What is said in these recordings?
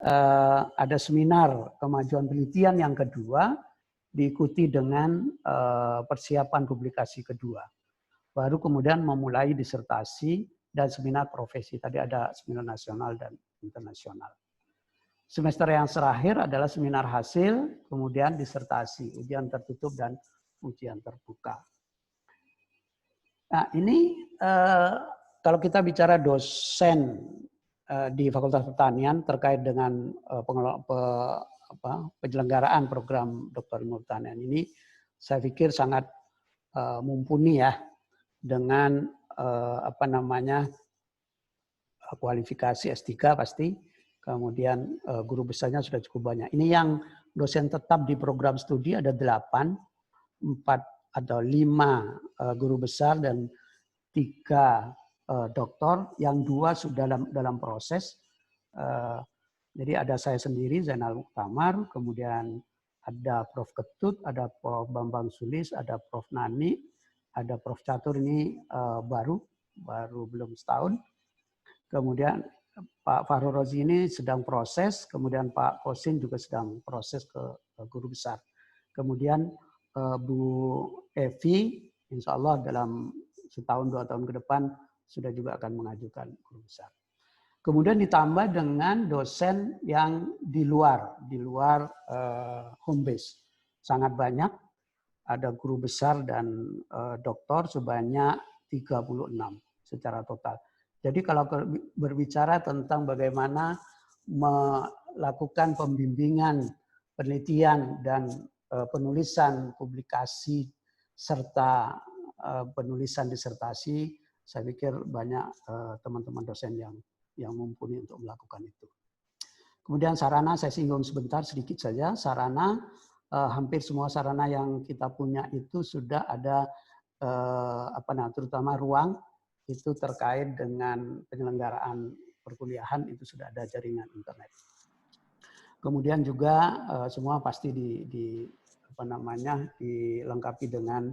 ada seminar kemajuan penelitian yang kedua, diikuti dengan persiapan publikasi kedua. Baru kemudian memulai disertasi dan seminar profesi. Tadi ada seminar nasional dan internasional. Semester yang terakhir adalah seminar hasil, kemudian disertasi, ujian tertutup dan ujian terbuka. Nah, ini kalau kita bicara dosen di Fakultas Pertanian terkait dengan penyelenggaraan program Doktor Ilmu Pertanian ini, saya pikir sangat mumpuni ya dengan kualifikasi S3 pasti, kemudian guru besarnya sudah cukup banyak. Ini yang dosen tetap di program studi ada 8, 4 atau 5 guru besar dan 3 doktor, yang 2 sudah dalam proses. Jadi ada saya sendiri, Zainal Muktamar, kemudian ada Prof. Ketut, ada Prof. Bambang Sulis, ada Prof. Nani, ada Prof. Catur, ini baru belum setahun. Kemudian Pak Fahru Rozi ini sedang proses, kemudian Pak Kosin juga sedang proses ke guru besar. Kemudian Bu Evi, insya Allah dalam setahun 2 tahun ke depan sudah juga akan mengajukan guru besar. Kemudian ditambah dengan dosen yang di luar home base. Sangat banyak, ada guru besar dan doktor sebanyak 36 secara total. Jadi kalau berbicara tentang bagaimana melakukan pembimbingan, penelitian, dan penulisan publikasi serta penulisan disertasi, saya pikir banyak teman-teman dosen yang mumpuni untuk melakukan itu. Kemudian sarana saya singgung sebentar sedikit saja. Sarana hampir semua sarana yang kita punya itu sudah ada terutama ruang itu terkait dengan penyelenggaraan perkuliahan itu sudah ada jaringan internet. Kemudian juga semua pasti dilengkapi dengan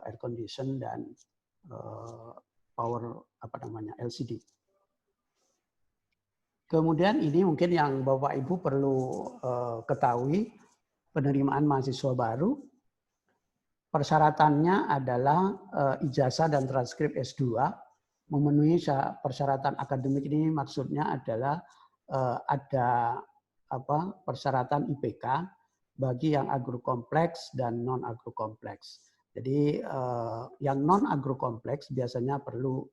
air condition dan power LCD. Kemudian ini mungkin yang Bapak Ibu perlu ketahui, penerimaan mahasiswa baru persyaratannya adalah ijazah dan transkrip S2. Memenuhi persyaratan akademik ini maksudnya adalah ada persyaratan IPK bagi yang agrokompleks dan non agrokompleks. Jadi yang non agrokompleks biasanya perlu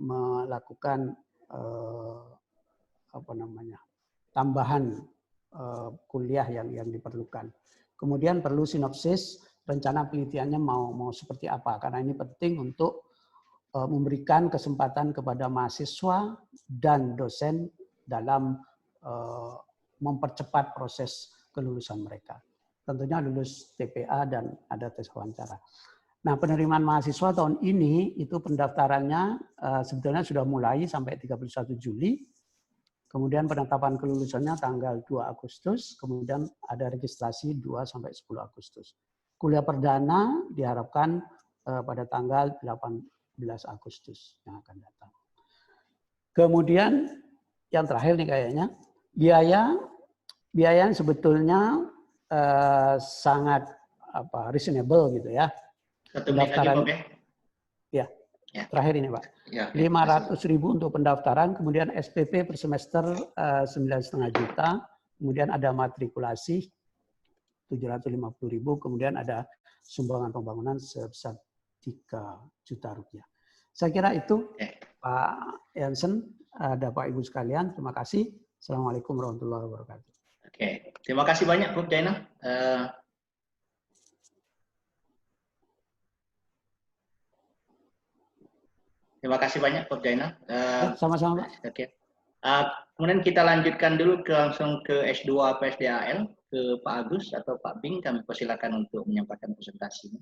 melakukan tambahan kuliah yang diperlukan. Kemudian perlu sinopsis rencana penelitiannya mau seperti apa, karena ini penting untuk memberikan kesempatan kepada mahasiswa dan dosen dalam mempercepat proses kelulusan mereka. Tentunya lulus TPA dan ada tes wawancara. Nah, penerimaan mahasiswa tahun ini itu pendaftarannya sebetulnya sudah mulai sampai 31 Juli. Kemudian penetapan kelulusannya tanggal 2 Agustus, kemudian ada registrasi 2 sampai 10 Agustus. Kuliah perdana diharapkan pada tanggal 18 Agustus yang akan datang. Kemudian yang terakhir nih kayaknya, biaya yang sebetulnya sangat reasonable gitu ya. Pendaftaran ya. Terakhir ini Pak. Ya, 500.000 untuk pendaftaran, kemudian SPP per semester 9,5 juta, kemudian ada matrikulasi 750.000, kemudian ada sumbangan pembangunan sebesar 3 juta rupiah. Saya kira itu Pak Jansen, ada Pak Ibu sekalian, terima kasih. Assalamualaikum warahmatullahi wabarakatuh. Oke, terima kasih banyak Prof. Jainal. Terima kasih banyak Prof. Jainal. Sama-sama Pak. Oke. Kemudian kita lanjutkan dulu langsung ke S2 PSDAL ke Pak Agus atau Pak Bing. Kami persilakan untuk menyampaikan presentasinya.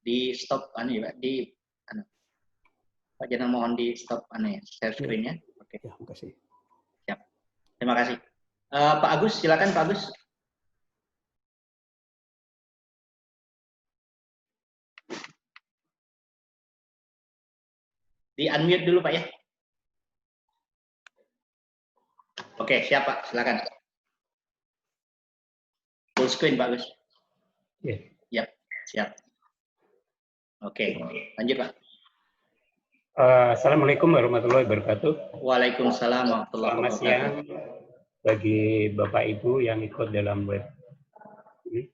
Di stop Pak Jainal mohon di stop share screen-nya. Oke. Ya, terima kasih. Siap. Terima kasih. Pak Agus, silakan Pak Agus. Di unmute dulu Pak ya. Oke, siap Pak, silakan. Full screen Pak Gus. Yeah. Yap, siap. Oke, lanjut Pak. Assalamualaikum warahmatullahi wabarakatuh. Waalaikumsalam warahmatullahi Selamat wabarakatuh. siang bagi Bapak Ibu yang ikut dalam web ini.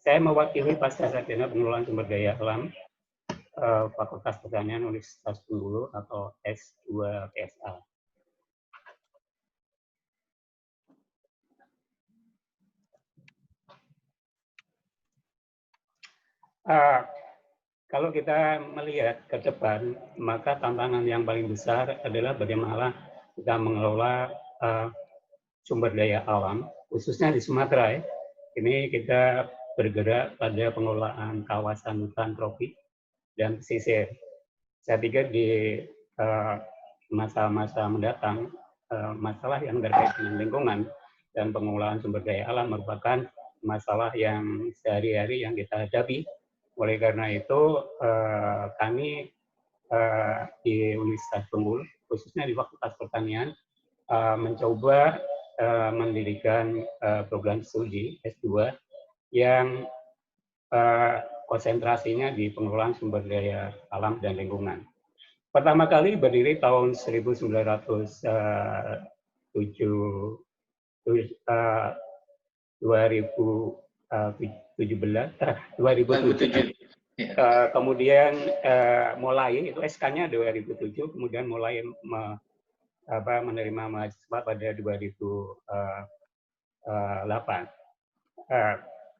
Saya mewakili Pasca Sarjana Pengelolaan Sumber Daya Alam Fakultas Pertanian Universitas Bengkulu atau S2 PSA. Kalau kita melihat ke depan, maka tantangan yang paling besar adalah bagaimana kita mengelola sumber daya alam, khususnya di Sumatera. Ini kita bergerak pada pengelolaan kawasan hutan tropik dan pesisir. Saya pikir di masa-masa mendatang, masalah yang terkait dengan lingkungan dan pengelolaan sumber daya alam merupakan masalah yang sehari-hari yang kita hadapi. Oleh karena itu, kami di Universitas Bengkulu, khususnya di Fakultas Pertanian, mencoba mendirikan program studi S2 yang konsentrasinya di pengelolaan sumber daya alam dan lingkungan. Pertama kali berdiri tahun 2007. Kemudian mulai itu SK-nya 2007, kemudian mulai menerima mahasiswa pada 2008.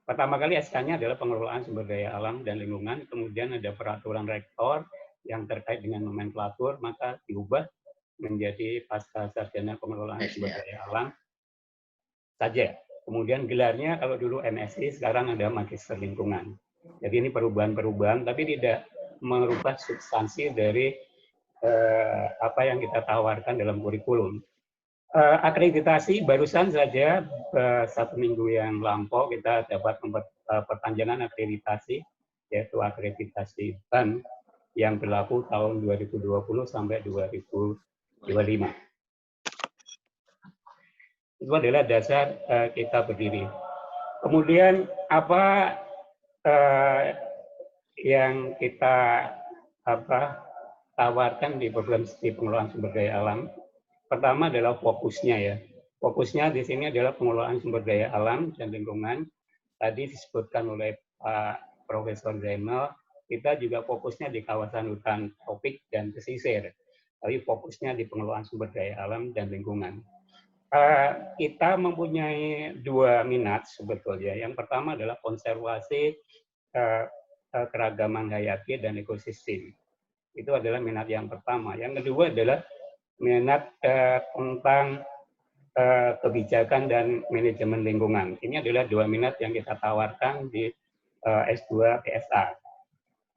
Pertama kali SK-nya adalah pengelolaan sumber daya alam dan lingkungan, kemudian ada peraturan rektor yang terkait dengan nomenklatur, maka diubah menjadi Pasca Sarjana Pengelolaan Sumber Daya Alam saja. Kemudian gelarnya kalau dulu MSI, sekarang ada Magister Lingkungan. Jadi ini perubahan-perubahan, tapi tidak merubah substansi dari apa yang kita tawarkan dalam kurikulum. Akreditasi barusan saja 1 minggu yang lampau kita dapat perpanjangan akreditasi, yaitu akreditasi BAN yang berlaku tahun 2020 sampai 2025. Itu adalah dasar kita berdiri. Kemudian apa yang kita tawarkan di program studi pengelolaan sumber daya alam? Pertama adalah fokusnya ya. Fokusnya di sini adalah pengelolaan sumber daya alam dan lingkungan. Tadi disebutkan oleh Pak Profesor Zainal, kita juga fokusnya di kawasan hutan tropik dan pesisir. Tapi fokusnya di pengelolaan sumber daya alam dan lingkungan. Kita mempunyai 2 minat sebetulnya. Yang pertama adalah konservasi keragaman hayati dan ekosistem. Itu adalah minat yang pertama. Yang kedua adalah minat tentang kebijakan dan manajemen lingkungan. Ini adalah 2 minat yang kita tawarkan di S2 PSA.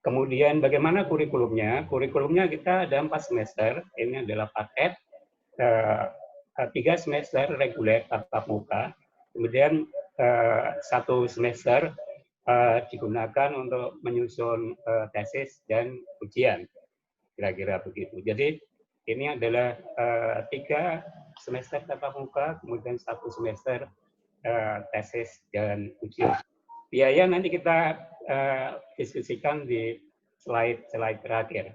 Kemudian bagaimana kurikulumnya? Kurikulumnya kita ada 4 semester. Ini adalah paket. 3 semester reguler tatap muka. Kemudian 1 semester digunakan untuk menyusun tesis dan ujian. Kira-kira begitu. Jadi ini adalah 3 semester tatap muka, kemudian 1 semester tesis dan ujian. Biaya nanti kita diskusikan di slide terakhir.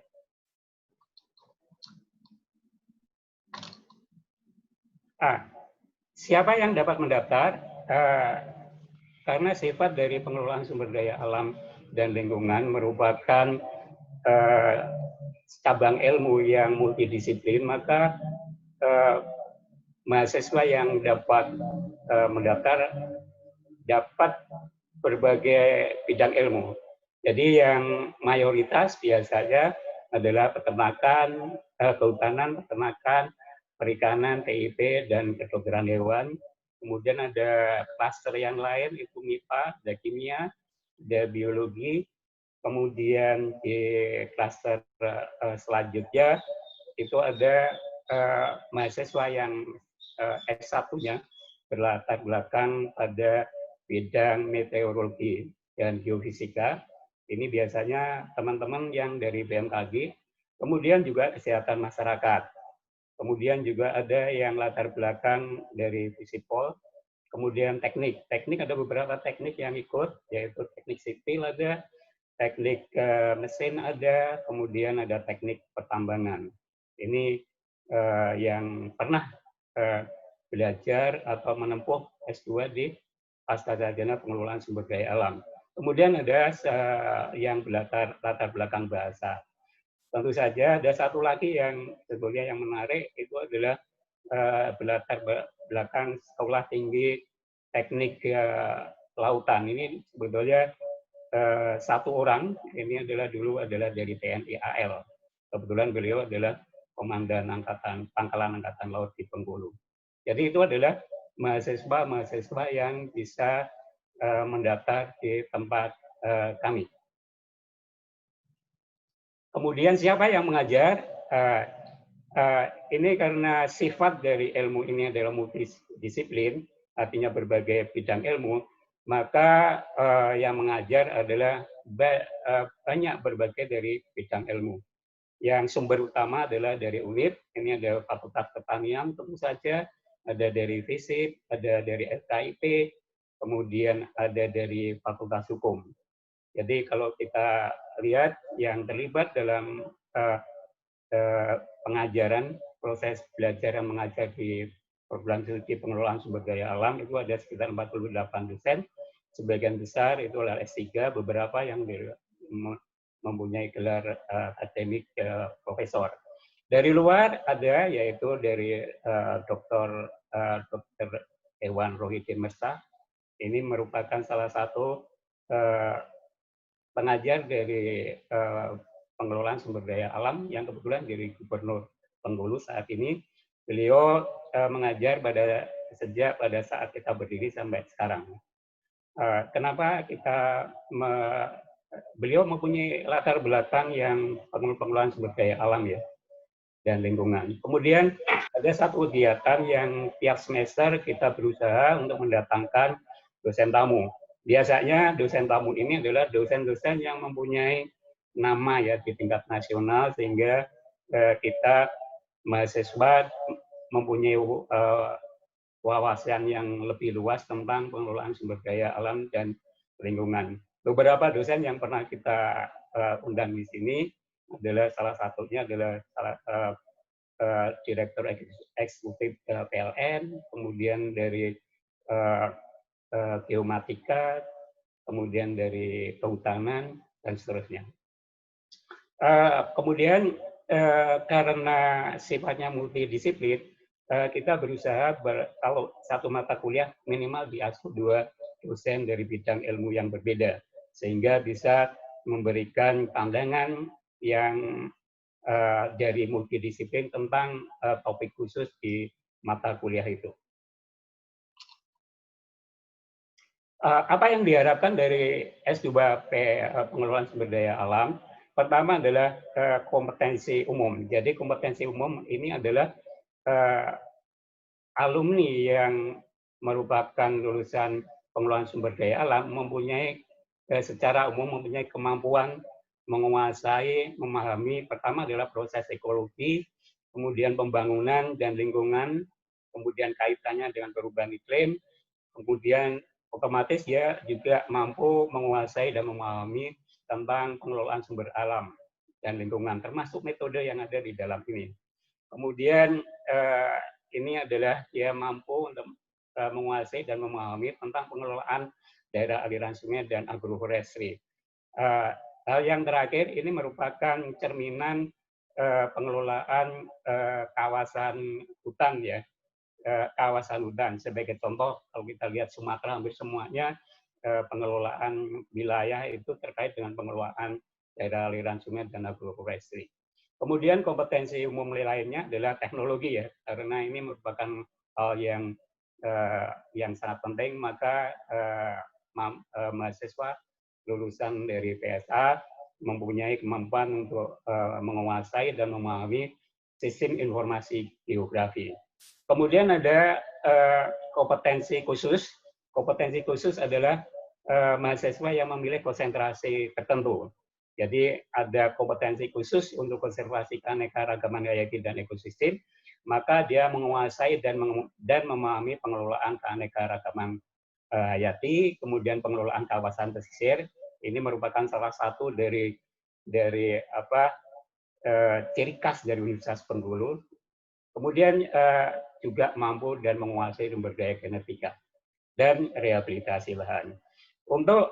Siapa yang dapat mendaftar? Karena sifat dari pengelolaan sumber daya alam dan lingkungan merupakan cabang ilmu yang multidisiplin, maka mahasiswa yang dapat mendaftar dapat berbagai bidang ilmu. Jadi yang mayoritas biasanya adalah peternakan, kehutanan, peternakan, perikanan, TIP, dan kedokteran hewan. Kemudian ada klaster yang lain, itu MIPA, ada kimia, ada biologi. Kemudian di klaster selanjutnya itu ada mahasiswa yang S1-nya berlatar belakang pada bidang meteorologi dan geofisika. Ini biasanya teman-teman yang dari BMKG, kemudian juga kesehatan masyarakat. Kemudian juga ada yang latar belakang dari Visipol. Kemudian teknik. Teknik ada beberapa teknik yang ikut, yaitu teknik sipil ada, teknik mesin ada, kemudian ada teknik pertambangan. Ini yang pernah belajar atau menempuh S2 di Pasca Sarjana Pengelolaan Sumber Daya Alam. Kemudian ada yang latar belakang bahasa. Tentu saja ada satu lagi yang sebetulnya yang menarik, itu adalah berlatar belakang Sekolah Tinggi Teknik Lautan. Ini sebetulnya satu orang, ini dulu adalah dari TNI AL. Kebetulan beliau adalah Komandan Pangkalan Angkatan Laut di Bengkulu. Jadi itu adalah mahasiswa yang bisa mendaftar di tempat kami. Kemudian siapa yang mengajar? Ini karena sifat dari ilmu ini adalah multidisiplin, artinya berbagai bidang ilmu, maka yang mengajar adalah banyak berbagai dari bidang ilmu. Yang sumber utama adalah dari UNIP, ini ada Fakultas Pertanian tentu saja, ada dari FISIP, ada dari FKIP, kemudian ada dari Fakultas Hukum. Jadi kalau kita lihat yang terlibat dalam pengajaran, proses belajar yang mengajar di program studi pengelolaan sumber daya alam itu ada sekitar 48 dosen. Sebagian besar itu adalah S3, beberapa yang mempunyai gelar akademik profesor. Dari luar ada, yaitu dari Dr. Ewan Rohidi Mesa. Ini merupakan salah satu pengajar dari pengelolaan sumber daya alam yang kebetulan dari Gubernur Bengkulu saat ini. Beliau mengajar sejak pada saat kita berdiri sampai sekarang. Kenapa beliau mempunyai latar belakang yang pengelolaan sumber daya alam ya dan lingkungan. Kemudian ada satu kegiatan yang tiap semester kita berusaha untuk mendatangkan dosen tamu. Biasanya dosen tamu ini adalah dosen-dosen yang mempunyai nama ya di tingkat nasional, sehingga kita mahasiswa mempunyai wawasan yang lebih luas tentang pengelolaan sumber daya alam dan lingkungan. Beberapa dosen yang pernah kita undang di sini adalah salah satunya adalah Direktur Eksekutif PLN, kemudian dari Geomatika, kemudian dari Kehutanan, dan seterusnya. Kemudian karena sifatnya multidisiplin, kita berusaha kalau satu mata kuliah minimal diasuh 2 dosen dari bidang ilmu yang berbeda, sehingga bisa memberikan pandangan yang dari multidisiplin tentang topik khusus di mata kuliah itu. Apa yang diharapkan dari S2 pengelolaan sumber daya alam? Pertama adalah kompetensi umum. Jadi kompetensi umum ini adalah alumni yang merupakan lulusan pengelolaan sumber daya alam mempunyai secara umum mempunyai kemampuan menguasai, memahami, pertama adalah proses ekologi, kemudian pembangunan dan lingkungan, kemudian kaitannya dengan perubahan iklim, kemudian otomatis dia juga mampu menguasai dan memahami tentang pengelolaan sumber alam dan lingkungan, termasuk metode yang ada di dalam ini. Kemudian ini adalah dia mampu untuk menguasai dan memahami tentang pengelolaan daerah aliran sungai dan agroforestry. Hal yang terakhir ini merupakan cerminan pengelolaan kawasan hutan ya. Kawasan hutan. Sebagai contoh, kalau kita lihat Sumatera hampir semuanya pengelolaan wilayah itu terkait dengan pengelolaan daerah aliran sungai dan agroforestry. Kemudian kompetensi umum lainnya adalah teknologi ya, karena ini merupakan hal yang sangat penting, maka mahasiswa lulusan dari PSA mempunyai kemampuan untuk menguasai dan memahami sistem informasi geografi. Kemudian ada kompetensi khusus. Kompetensi khusus adalah mahasiswa yang memilih konsentrasi tertentu. Jadi ada kompetensi khusus untuk konservasi keanekaragaman hayati dan ekosistem. maka dia menguasai dan memahami pengelolaan keanekaragaman hayati, kemudian pengelolaan kawasan pesisir. Ini merupakan salah satu dari ciri khas dari Universitas Bengkulu. Kemudian juga mampu dan menguasai sumber daya genetika dan rehabilitasi lahan. Untuk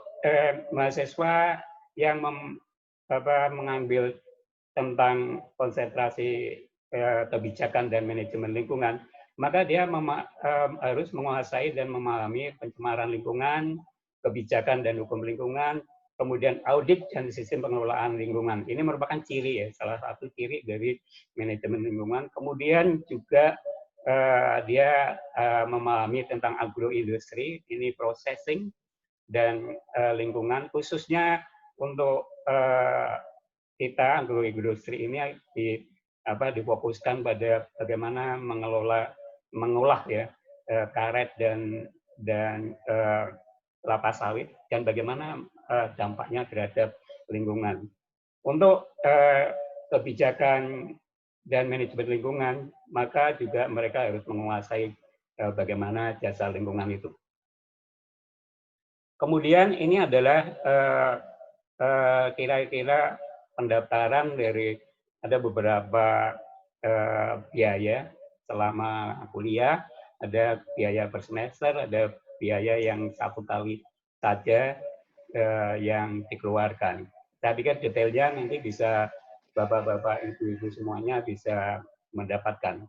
mahasiswa yang mengambil tentang konsentrasi kebijakan dan manajemen lingkungan, maka dia harus menguasai dan memahami pencemaran lingkungan, kebijakan dan hukum lingkungan, kemudian audit dan sistem pengelolaan lingkungan. Ini merupakan ciri, ya, salah satu ciri dari manajemen lingkungan. Kemudian juga dia memahami tentang agroindustri, ini processing dan lingkungan, khususnya untuk kita agroindustri ini difokuskan pada bagaimana mengolah ya karet dan kelapa sawit dan bagaimana dampaknya terhadap lingkungan. Untuk kebijakan dan manajemen lingkungan, maka juga mereka harus menguasai bagaimana jasa lingkungan itu. Kemudian ini adalah kira-kira pendaftaran dari ada beberapa biaya selama kuliah, ada biaya per semester, ada biaya yang 1 kali saja yang dikeluarkan. Saya pikir detailnya nanti bisa bapak-bapak, ibu-ibu semuanya bisa mendapatkan.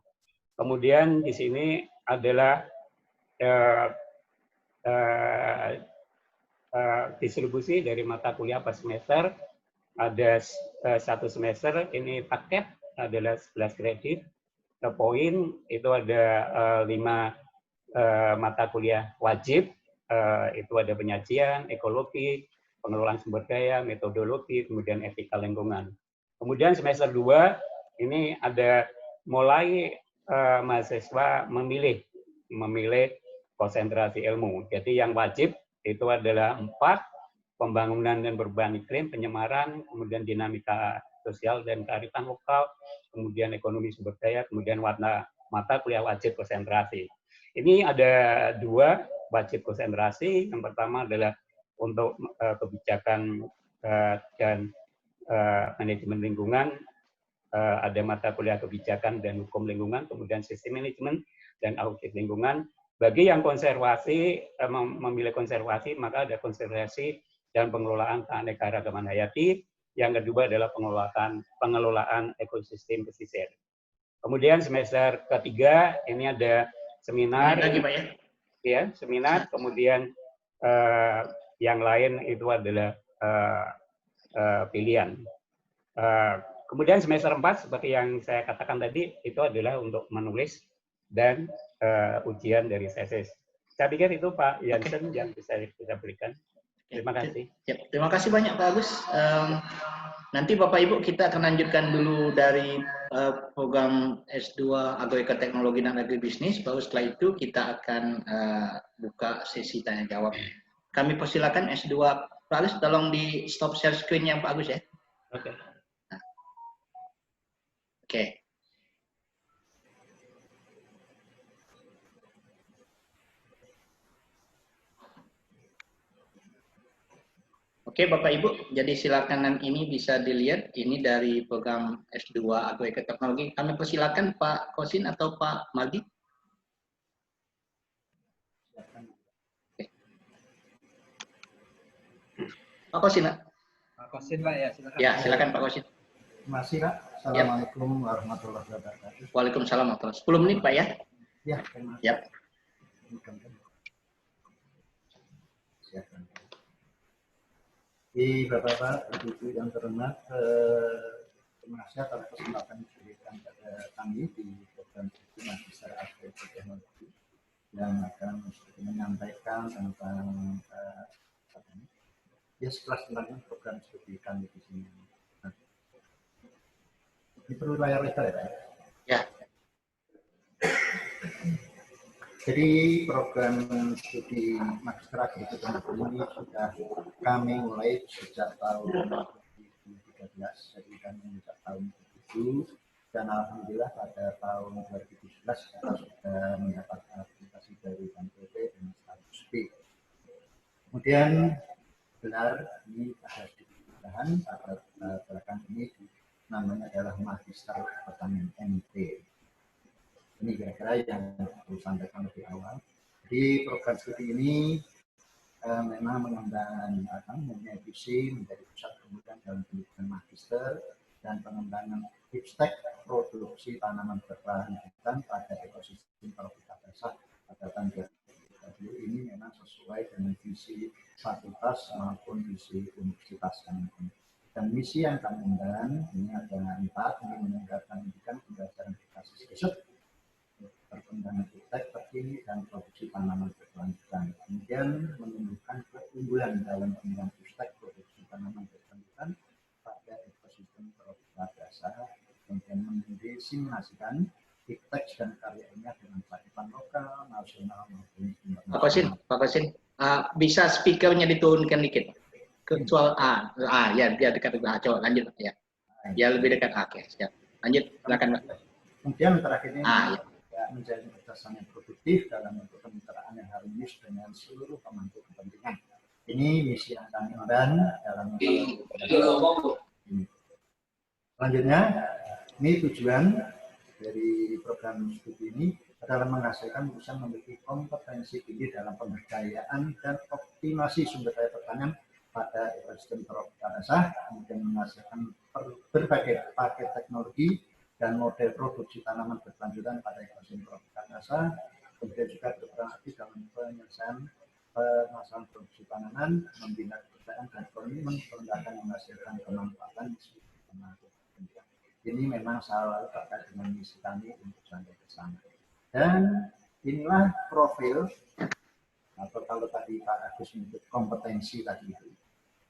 Kemudian di sini adalah distribusi dari mata kuliah per semester. Ada 1 semester ini paket adalah 11 kredit. Poin itu ada 5 mata kuliah wajib. Itu ada penyajian, ekologi, pengelolaan sumber daya, metodologi, kemudian etika lingkungan. Kemudian semester 2 ini ada mulai mahasiswa memilih konsentrasi ilmu. Jadi yang wajib itu adalah 4, pembangunan dan perubahan iklim, penyemaran, kemudian dinamika sosial dan kearifan lokal, kemudian ekonomi sumber daya, kemudian mata kuliah wajib konsentrasi. Ini ada 2 wajib konsentrasi. Yang pertama adalah untuk kebijakan dan manajemen lingkungan, ada mata kuliah kebijakan dan hukum lingkungan, kemudian sistem manajemen dan audit lingkungan. Bagi yang konservasi, memilih konservasi, maka ada konservasi dan pengelolaan keanekaragaman hayati. Yang kedua adalah pengelolaan ekosistem pesisir. Kemudian semester ketiga ini ada seminar. Lagi, Pak, ya, seminar. Kemudian yang lain itu adalah pilihan. Kemudian semester 4 seperti yang saya katakan tadi itu adalah untuk menulis dan ujian dari tesis. Saya pikir itu Pak Jansen yang bisa kita berikan. Terima kasih. Ya, terima kasih banyak Pak Agus. Nanti Bapak Ibu kita akan lanjutkan dulu dari program S2 Agroekoteknologi dan Agribisnis. Baru setelah itu kita akan buka sesi tanya jawab. Kami persilakan S2 Pak Agus, tolong di stop share screen yang Pak Agus ya. Oke. Oke. Oke, Bapak Ibu, jadi silakan ini bisa dilihat, ini dari program S2 Agroekoteknologi. Kami persilakan Pak Kosin atau Pak Magi. Oke. Pak Kosin, Pak. Pak Kosin, Pak, ya, silakan. Ya, silakan Pak Kosin. Terima kasih, Pak. Assalamualaikum warahmatullahi wabarakatuh. Waalaikumsalam warahmatullahi wabarakatuh. 10 menit, Pak, ya? Ya, terima kasih. Yap. Silakan. Bapak-bapak, ibu-ibu yang terhormat, terima kasih atas kesempatan diberikan pada kami di program studi Magister Agroteknologi yang akan menyampaikan tentang sekelas tentang program studi kami di sini. Ini perlu layar lebar ya? Ya. Jadi program studi Magister Agroteknologi ini sudah kami mulai sejak tahun 2013, jadi kami sejak tahun 2007 dan alhamdulillah pada tahun 2017 kita sudah mendapat aplikasi dari BNPB dengan status B. Kemudian gelar ini ada tambahan pada belakang ini namanya adalah Magister Pertanian MT. Ini kira-kira yang saya sampaikan lebih awal. Di program studi ini memang mengembangkan mempunyai visi menjadi pusat pendidikan dalam pendidikan magister dan pengembangan hipstek produksi tanaman berkelanjutan pada ekosistem tropika basah pada tahun 2030. Ini memang sesuai dengan visi fakultas maupun visi universitas kami. Dan misi yang kami undang ini ada 4, ini meningkatkan pendidikan pembelajaran berbasis riset, perkembangan hipstek terkini dan produksi tanaman berkelanjutan. Kemudian menumbuhkan keunggulan dalam pengembangan hipstek produksi tanaman berkelanjutan pada ekosistem tropika basah. Kemudian mendiseminasikan hipstek dan karya ilmiah dengan cakupan lokal, nasional maupun internasional. Pak Kosin, bisa speakernya diturunkan dikit. Kecuali ya dia dekat juga. Coba lanjut ya. Ya lebih dekat. Oke, siap. Lanjut, silakan Pak. Kemudian terakhir ini Ya. menjadi kerjasama yang produktif dalam bentuk kemitraan yang harmonis dengan seluruh pemangku kepentingan. Ini misi yang kami undang dalam ini. Selanjutnya, ini tujuan dari program studi ini adalah menghasilkan lulusan memiliki kompetensi tinggi dalam pemberdayaan dan optimasi sumber daya pertanian pada ekosistem tropika basah, kemudian menghasilkan berbagai paket teknologi dan model produksi tanaman berkelanjutan pada ekosistem tropika basah, kemudian juga berperan aktif dalam penyelesaian permasalahan produksi tanaman, membina kepercayaan dan komitmen perendahan menghasilkan kemanfaatan. Ini memang selalu terkait dengan misi kami untuk sampai ke sana. Dan inilah profil, atau kalau tadi Pak Agus menyebut kompetensi tadi itu,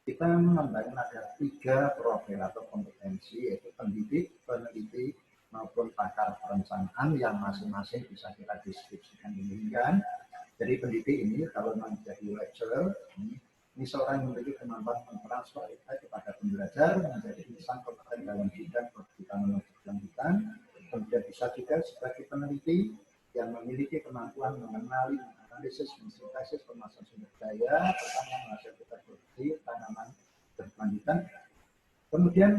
kita mengembangkan ada 3 profil atau kompetensi, yaitu pendidik, peneliti, maupun pakar perencanaan yang masing-masing bisa kita deskripsikan demikian. Jadi pendidik ini kalau menjadi lecturer, ini seorang yang memiliki kemampuan mentransfer kepada pembelajar menjadi insan kompeten dalam bidang produksi tanaman berkelanjutan. Kemudian bisa juga sebagai peneliti yang memiliki kemampuan mengenali, analisis, mensintesis permasalahan sumber daya, pertanian menghasilkan produksi tanaman berkelanjutan. Kemudian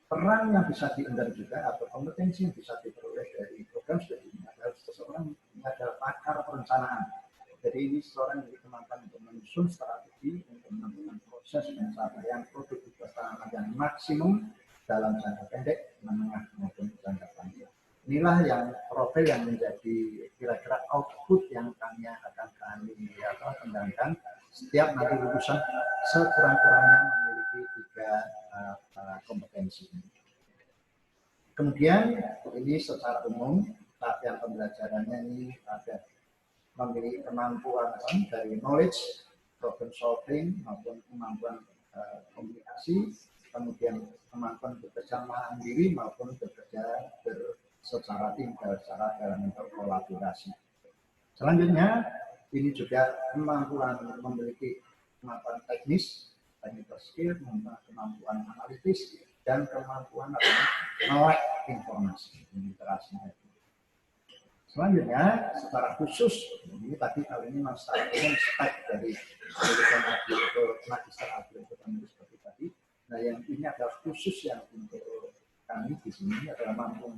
peran yang bisa diundang juga atau kompetensi yang bisa diperoleh dari program studi ini adalah seseorang yang adalah pakar perencanaan. Jadi ini seseorang yang kemampuan untuk menyusun strategi untuk melakukan proses pencapaian produktivitas tanaman yang maksimum dalam jangka pendek, menengah maupun jangka panjang. Inilah yang profil yang menjadi kira-kira output yang kami akan kembangkan setiap nanti lulusan sekurang-kurangnya memiliki 3 kompetensi. Kemudian ini secara umum latihan pembelajarannya ini ada memiliki kemampuan dari knowledge, problem solving maupun kemampuan komunikasi, kemudian kemampuan bekerja mandiri maupun bekerja secara tim, secara dalam bentuk kolaborasi. Selanjutnya, ini juga kemampuan memiliki kemampuan teknis, technical skill, kemampuan analitis, dan kemampuan melek informasi, literasinya. Selanjutnya, secara khusus, ini tadi kali ini masalah umum spek dari pendidikan magister agronomi seperti tadi. Nah, yang ini adalah khusus yang untuk kami di sini adalah mampu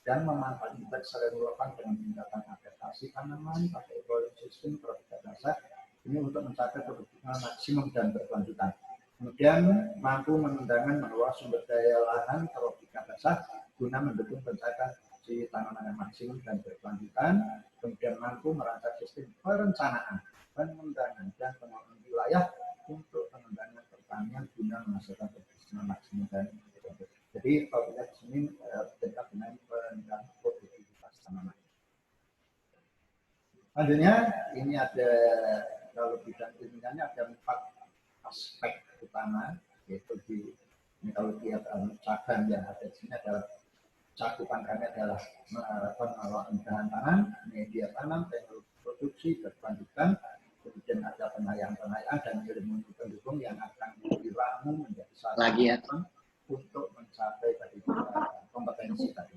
dan memanfaatkan secara relevan dengan tindakan adaptasi tanaman pada ekosistem tropika basah ini untuk mencapai produktivitas maksimum dan berkelanjutan. Kemudian mampu mengendalikan mengelola sumber daya lahan tropika basah guna mendukung pencapaian tanaman yang maksimum dan berkelanjutan. Kemudian mampu merancang sistem perencanaan, pengembangan dan pengelolaan wilayah untuk pengembangan pertanian guna menghasilkan produksi maksimum dan berkelanjutan. Jadi kalau kita di sini terkait dengan peningkatan produktivitas tanaman. Selanjutnya ini ada kalau bidang ilmiahnya ada 4 aspek utama, yaitu ini kalau lihat cabang yang ada di sini adalah cakupan kami adalah pengelolaan bahan tanam, media tanam, teknologi produksi berkelanjutan, kemudian ada penayaan dan ilmu pendukung yang akan diramu menjadi satu untuk mencapai tadi kompetensi tadi.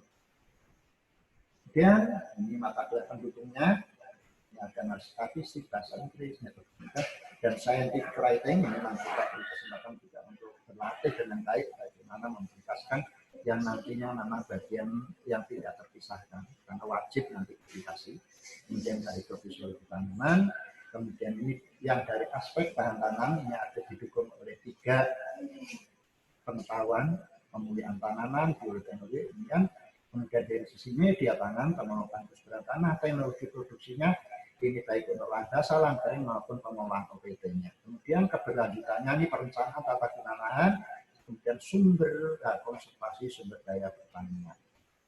Kemudian ini mata kuliah pendukungnya, ini ada statistik, bahasa Inggris, metodika, dan scientific writing. Ini memang kita beri kesempatan juga untuk berlatih dengan baik bagaimana memberikan yang nantinya memang bagian yang tidak terpisahkan karena wajib nanti dikasih. Kemudian dari visual tanaman, kemudian ini yang dari aspek bahan tanam ini ada didukung oleh 3 pengetahuan, pemulihan tanaman, bioteknologi, kemudian dari sisi media pangan, pengelolaan kesuburan tanah, teknologi produksinya, ini baik untuk lahan dasar, lahan kering maupun pengolahan OPT-nya. Kemudian keberlanjutannya ini perencanaan tata guna lahan, kemudian sumber konservasi sumber daya pertanian.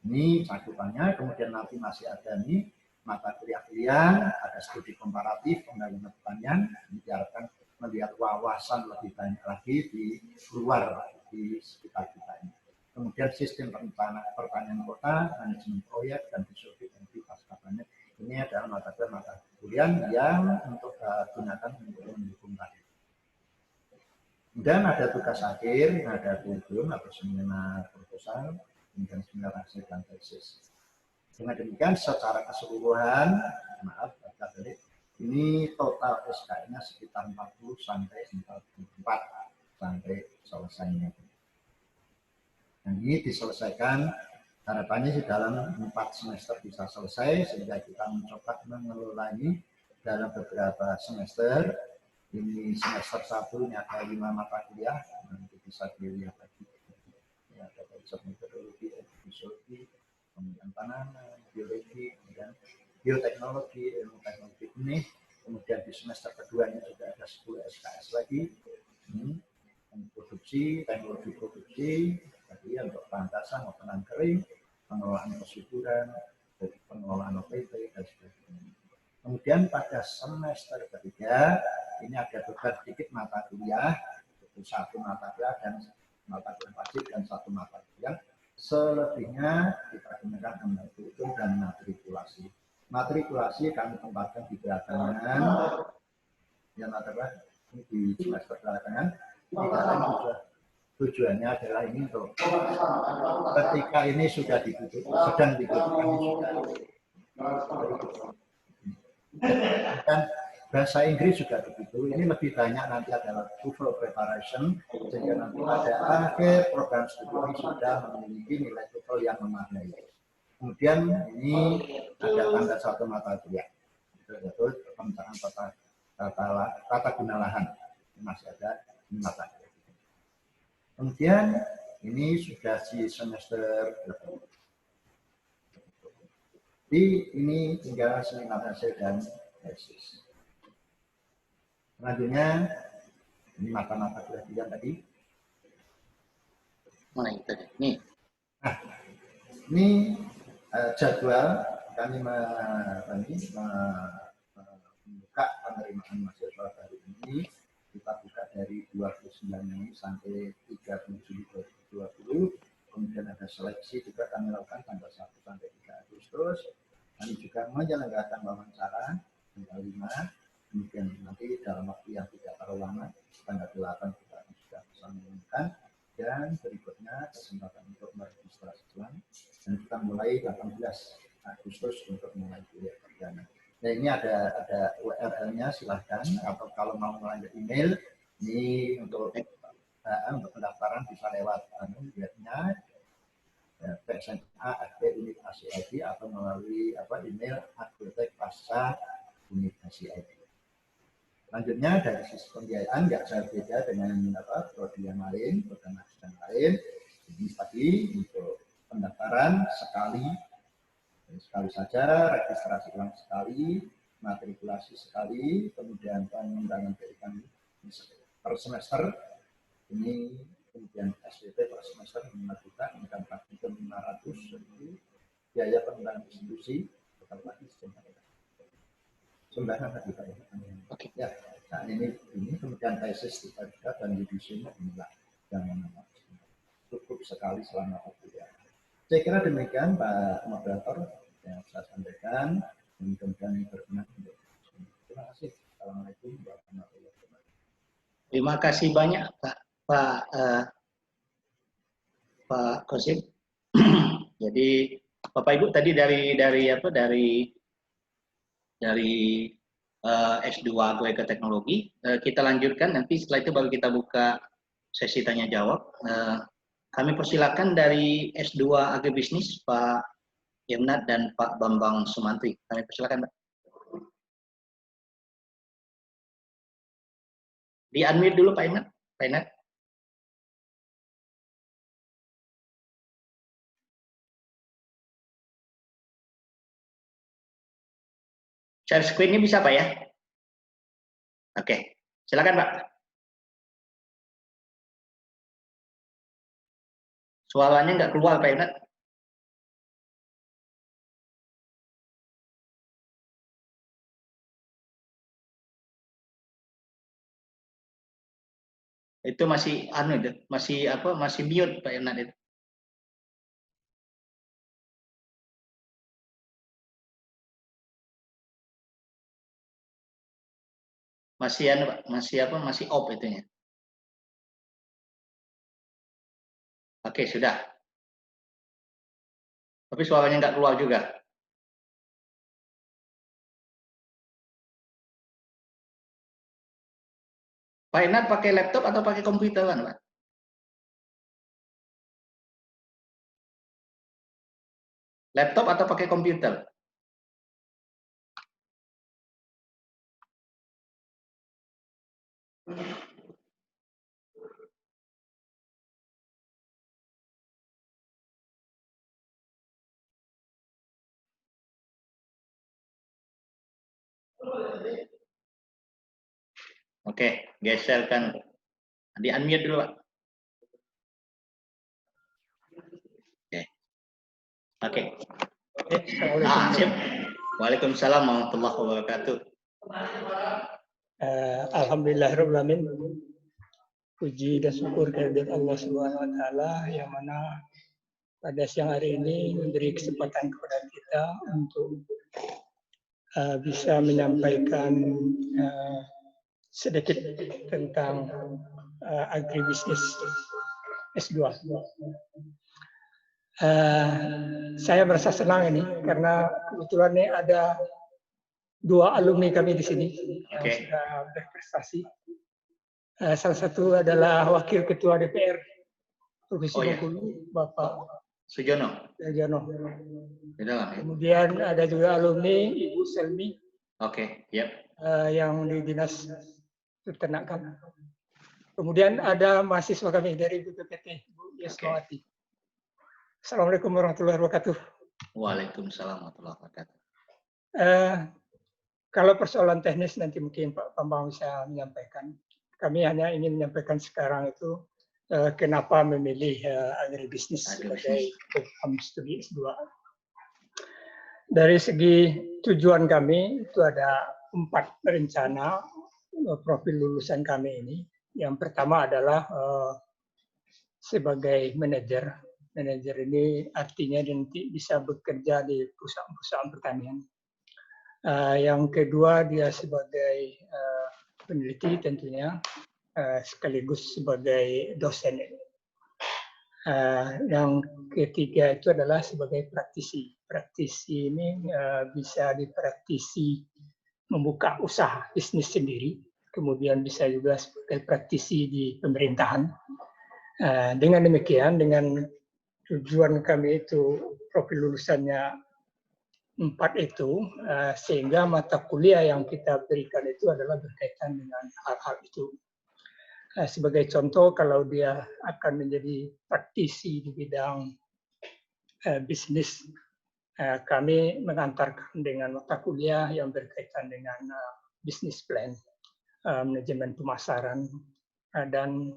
Ini cakupannya, kemudian nanti masih ada nih mata kuliah pilihan, ada studi komparatif pengembangan pertanian, ini diharapkan melihat wawasan lebih banyak lagi di luar di sekitar kita ini. Kemudian sistem pertanian kota, manajemen proyek, dan filosofi pasca panen. Ini adalah mata kuliah yang untuk gunakan untuk mendukung tadi. Kemudian ada tugas akhir, ada kurikulum atau seminar proposal, kemudian seminar hasil dan tesis. Dengan demikian secara keseluruhan, maaf, ini total SKS-nya sekitar 40 sampai 44 sampai selesainya. Dan ini diselesaikan, harapannya sih dalam 4 semester bisa selesai, sehingga kita mencoba mengelola ini dalam beberapa semester. Ini semester 1 ini ada 5 mata kuliah, nanti bisa dilihat lagi. Ya, ada konsep metodologi, fisiologi, pemilihan tanaman, biologi, kemudian bioteknologi, ilmu teknologi ini. Kemudian di semester keduanya juga ada 10 SKS lagi. Produksi, teknologi produksi, tadi untuk bahan dasar maupun lahan kering, pengelolaan kesuburan, pengelolaan OPT, dan sebagainya. Kemudian pada semester ketiga, ini ada beberapa sedikit mata kuliah, itu 1 mata kuliah dan mata kuliah wajib dan 1 mata kuliah. Selebihnya kita gunakan untuk dan matrikulasi. Matrikulasi kami tempatkan di belakangan, yang adalah di semester belakangan. Tujuannya adalah ini untuk ketika ini sudah dibutuhkan, sedang dibutuhkan dan bahasa Inggris juga begitu. Ini lebih banyak nanti adalah TOEFL preparation, sehingga nanti pada akhir program studi ini sudah memiliki nilai TOEFL yang memadai. Kemudian ini ada tanda 1 mata kuliah, yaitu pemecahan tata guna lahan. Masih ada mata kuliah. Kemudian ini sudah di semester ini tinggal seminar hasil dan tesis. Selanjutnya ini mata-mata kuliah 3 tadi. Mana itu? Nih. Nah, ini jadwal kami membuka penerimaan mahasiswa baru ini. Kita buka dari 29 Mei sampai 30 Juli 2020. Kemudian ada seleksi juga kami lakukan tanggal 1 sampai 3 Agustus. Kami juga menyelenggarakan wawancara tanggal 5. Kemudian nanti dalam waktu yang tidak terlalu lama, tanggal 8 kita sudah bisa mengumumkan. Dan berikutnya kesempatan untuk meregistrasi ulang. Dan kita mulai 18 Agustus untuk mulai kuliah perdana. Nah, ini ada URL-nya, silahkan. Atau kalau mau melalui email, ini untuk pendaftaran bisa lewat webnya PSNA@unit.ac.id atau melalui email @bibliotek-pasca-unit.ac.id. Selanjutnya dari sisi pembiayaan nggak jauh beda dengan prodi yang lain, program yang lain. Jadi tadi untuk pendaftaran sekali saja, registrasi ulang sekali, matrikulasi sekali, kemudian pengembangan PIK per semester ini, kemudian SPP per semester 5 juta, kemudian praktikum 500, biaya pengembangan institusi tetap lagi sumbangan tadi Pak. Oke. Ya, nah ini kemudian tesis kita juga dan judisinya inilah yang cukup sekali selama kuliah. Saya kira demikian Pak Moderator yang saya sampaikan. Mudah-mudahan berkenan. Terima kasih. Assalamualaikum warahmatullahi wabarakatuh. Terima kasih banyak Pak Kosim. Jadi Bapak Ibu tadi dari S2 Agroeka Teknologi. Kita lanjutkan nanti setelah itu baru kita buka sesi tanya jawab. Kami persilakan dari S2 Agribisnis Pak Yemnat dan Pak Bambang Sumantri. Kami persilakan, Pak. Di unmute dulu Pak Yemnat. Pak Yemnat. Share screen-nya bisa Pak ya? Oke, silakan Pak. Suaranya nggak keluar Pak Yemnat. Itu masih masih mute Pak Yemnat itu. Masih off itunya. Oke, sudah. Tapi suaranya nggak keluar juga. Pak Yemnat pakai laptop atau pakai komputer kan, Pak? Laptop atau pakai komputer? Oke, geserkan. Di unmute dulu, Pak. Oke. Sip. Waalaikumsalam warahmatullahi wabarakatuh. Alhamdulillahirrahmanirrahim. Puji dan syukur kehadirat Allah Subhanahu wa taala yang mana pada siang hari ini memberi kesempatan kepada kita untuk bisa menyampaikan sedikit tentang agribisnis S2. Saya merasa senang ini karena kebetulan ini ada 2 alumni kami di sini yang sudah berprestasi. Salah satu adalah Wakil Ketua DPR Provinsi Bengkulu, Bapak Sujono. Kemudian ada juga alumni Ibu Selmi. Yang di Dinas Peternakan. Kemudian ada mahasiswa kami dari BPPT, Bu Yasmawati. Assalamualaikum warahmatullahi wabarakatuh. Waalaikumsalam warahmatullahi wabarakatuh. Kalau persoalan teknis nanti mungkin Pak Bambang bisa menyampaikan. Kami hanya ingin menyampaikan sekarang itu kenapa memilih agribisnis sebagai program studi S2. Dari segi tujuan kami itu ada 4 rencana profil lulusan kami ini. Yang pertama adalah sebagai manajer. Manajer ini artinya nanti bisa bekerja di perusahaan-perusahaan pertanian. Yang kedua dia sebagai peneliti tentunya, sekaligus sebagai dosen. Yang ketiga itu adalah sebagai praktisi. Praktisi ini bisa dipraktisi membuka usaha bisnis sendiri, kemudian bisa juga sebagai praktisi di pemerintahan. Dengan demikian, dengan tujuan kami itu profil lulusannya 4 itu, sehingga mata kuliah yang kita berikan itu adalah berkaitan dengan hal-hal itu. Sebagai contoh, kalau dia akan menjadi praktisi di bidang bisnis, kami mengantarkan dengan mata kuliah yang berkaitan dengan business plan, manajemen pemasaran, dan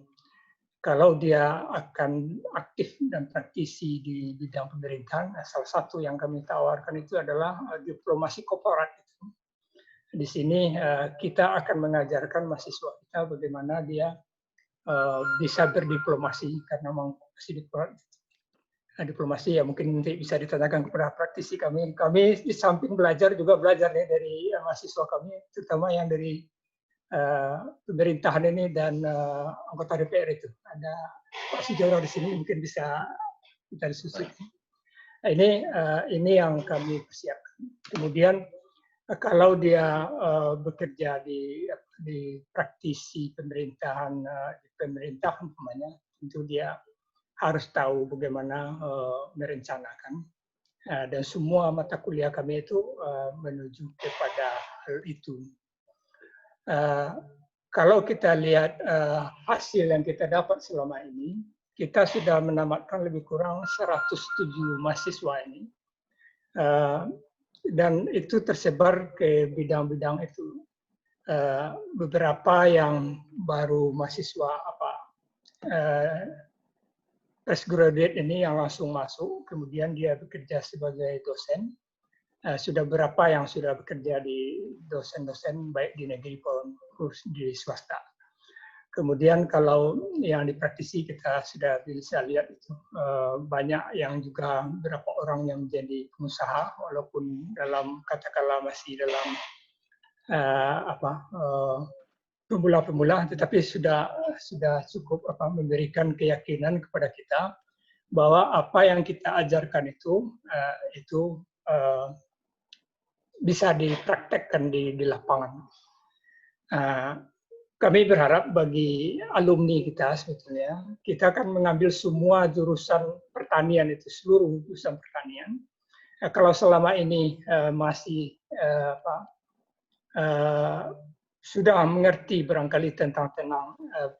kalau dia akan aktif dan praktisi di bidang pemerintahan, salah satu yang kami tawarkan itu adalah diplomasi korporat. Di sini kita akan mengajarkan mahasiswa kita bagaimana dia bisa berdiplomasi, karena memang diplomasi ya mungkin nanti bisa ditanyakan kepada praktisi kami. Kami di samping belajar juga belajar nih dari mahasiswa kami, terutama yang dari pemerintahan ini dan anggota DPR itu. Ada Pak Sujono di sini mungkin bisa kita diskusi. Ini yang kami persiapkan. Kemudian kalau dia bekerja di praktisi pemerintahan, di pemerintah umpamanya, tentu dia harus tahu bagaimana merencanakan. Dan semua mata kuliah kami itu menuju kepada hal itu. Kalau kita lihat hasil yang kita dapat selama ini, kita sudah menamatkan lebih kurang 107 mahasiswa ini. Dan itu tersebar ke bidang-bidang itu. Beberapa yang baru mahasiswa fresh graduate ini yang langsung masuk, kemudian dia bekerja sebagai dosen. Sudah berapa yang sudah bekerja di dosen-dosen baik di negeri maupun di swasta. Kemudian kalau yang di praktisi kita sudah bisa lihat itu banyak yang juga beberapa orang yang menjadi pengusaha walaupun dalam katakanlah masih dalam pemula-pemula, tetapi sudah cukup memberikan keyakinan kepada kita bahwa apa yang kita ajarkan itu bisa dipraktekkan di lapangan. Kami berharap bagi alumni kita sebetulnya, kita akan mengambil semua jurusan pertanian itu, seluruh jurusan pertanian. Kalau selama ini masih sudah mengerti barangkali tentang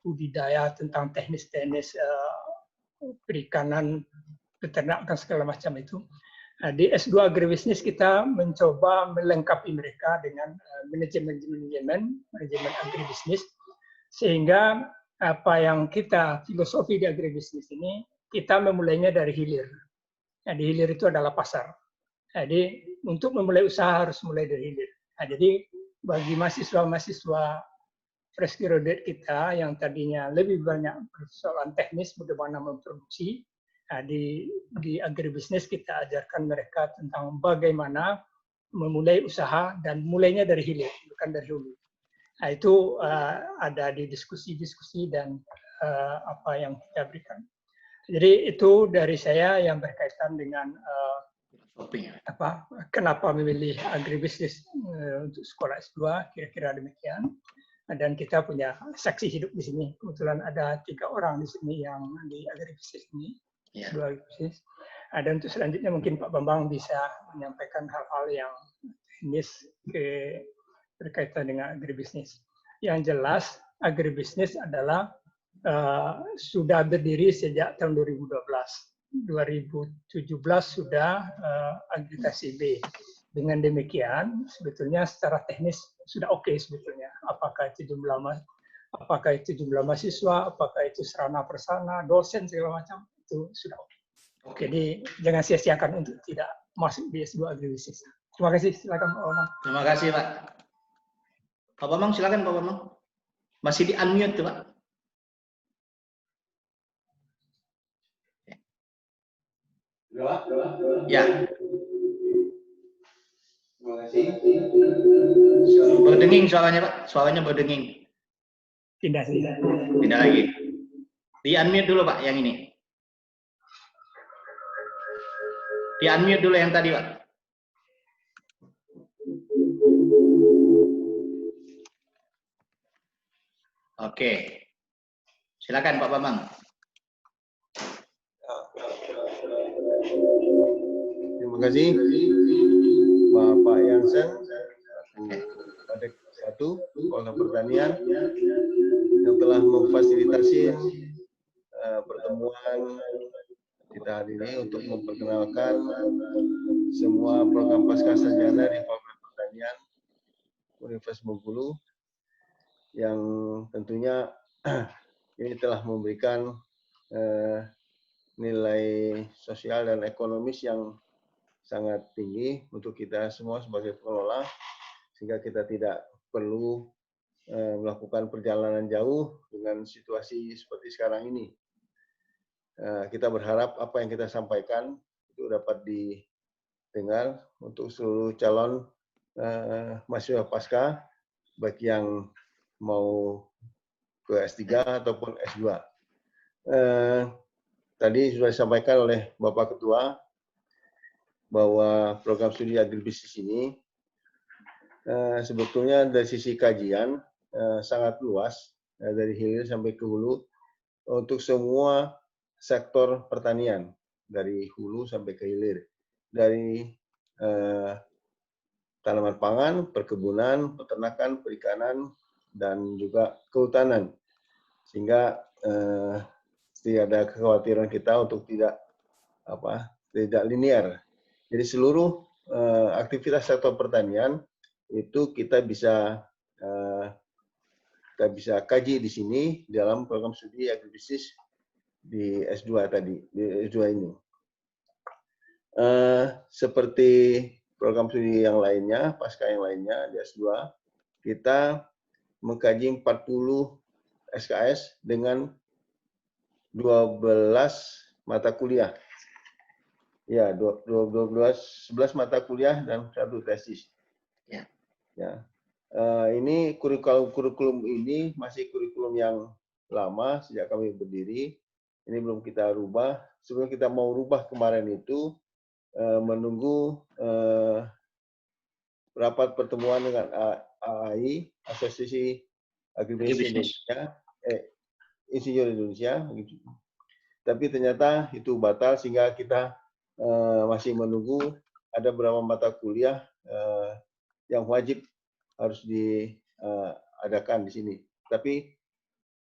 budidaya, tentang teknis-teknis perikanan, peternakan segala macam itu. Di S2 Agribisnis kita mencoba melengkapi mereka dengan manajemen agribisnis, sehingga apa yang kita filosofi di agribisnis ini, kita memulainya dari hilir. Di hilir itu adalah pasar. Jadi untuk memulai usaha harus mulai dari hilir. Jadi bagi mahasiswa-mahasiswa fresh graduate kita yang tadinya lebih banyak persoalan teknis bagaimana memproduksi, di agribisnis kita ajarkan mereka tentang bagaimana memulai usaha dan mulainya dari hilir, bukan dari hulu. Itu ada di diskusi-diskusi dan apa yang kita berikan. Jadi itu dari saya yang berkaitan dengan kenapa memilih agribisnis untuk sekolah S2, kira-kira demikian. Dan kita punya saksi hidup di sini. Kebetulan ada 3 orang di sini yang di agribisnis ini. S2 agribisnis. Dan untuk selanjutnya mungkin Pak Bambang bisa menyampaikan hal-hal yang teknis berkaitan dengan agribisnis. Yang jelas agribisnis adalah sudah berdiri sejak tahun 2012. 2017 sudah agregasi B. Dengan demikian sebetulnya secara teknis sudah oke sebetulnya. Apakah itu jumlah mahasiswa, apakah itu sarana prasarana, dosen segala macam, itu sudah oke. Jadi jangan sia-siakan untuk tidak masuk di S2 agribisnis. Terima kasih, silakan Pak Bambang. Terima kasih Pak. Pak Bambang silakan Pak Bambang. Masih di unmute tuh Pak. Ya. Terima kasih. Berdenging suaranya Pak, suaranya berdenging. Pindah lagi. Di unmute dulu Pak yang ini. Di unmute dulu yang tadi Pak. Oke. Silakan Pak Bambang. Terima kasih Bapak Yansen, Kadek 1 Sekolah Pertanian yang telah memfasilitasi pertemuan kita hari ini untuk memperkenalkan semua program pascasarjana di Fakultas Pertanian Universitas Bengkulu yang tentunya ini telah memberikan nilai sosial dan ekonomis yang sangat tinggi untuk kita semua sebagai pengelola, sehingga kita tidak perlu melakukan perjalanan jauh dengan situasi seperti sekarang ini. Kita berharap apa yang kita sampaikan itu dapat didengar untuk seluruh calon mahasiswa pasca, baik yang mau ke S3 ataupun S2. Tadi sudah disampaikan oleh Bapak Ketua bahwa program studi agribisnis ini sebetulnya dari sisi kajian sangat luas, dari hilir sampai ke hulu, untuk semua sektor pertanian, dari hulu sampai ke hilir, dari tanaman pangan, perkebunan, peternakan, perikanan, dan juga kehutanan. Sehingga tidak ada kekhawatiran kita untuk tidak linear. Jadi seluruh aktivitas sektor pertanian itu kita bisa kaji di sini dalam program studi agribisnis di S2 tadi, di S2 ini. Seperti program studi yang lainnya, pasca yang lainnya di S2, kita mengkaji 40 SKS dengan 12 mata kuliah. Ya, 11 mata kuliah dan 1 tesis. Ya. Ya. Ini kurikulum ini masih kurikulum yang lama sejak kami berdiri. Ini belum kita rubah. Sebelum kita mau rubah kemarin itu menunggu rapat pertemuan dengan AAI, Asosiasi Agribisnis Indonesia, Insinyur Indonesia. Tapi ternyata itu batal sehingga kita masih menunggu ada beberapa mata kuliah yang wajib harus diadakan di sini. Tapi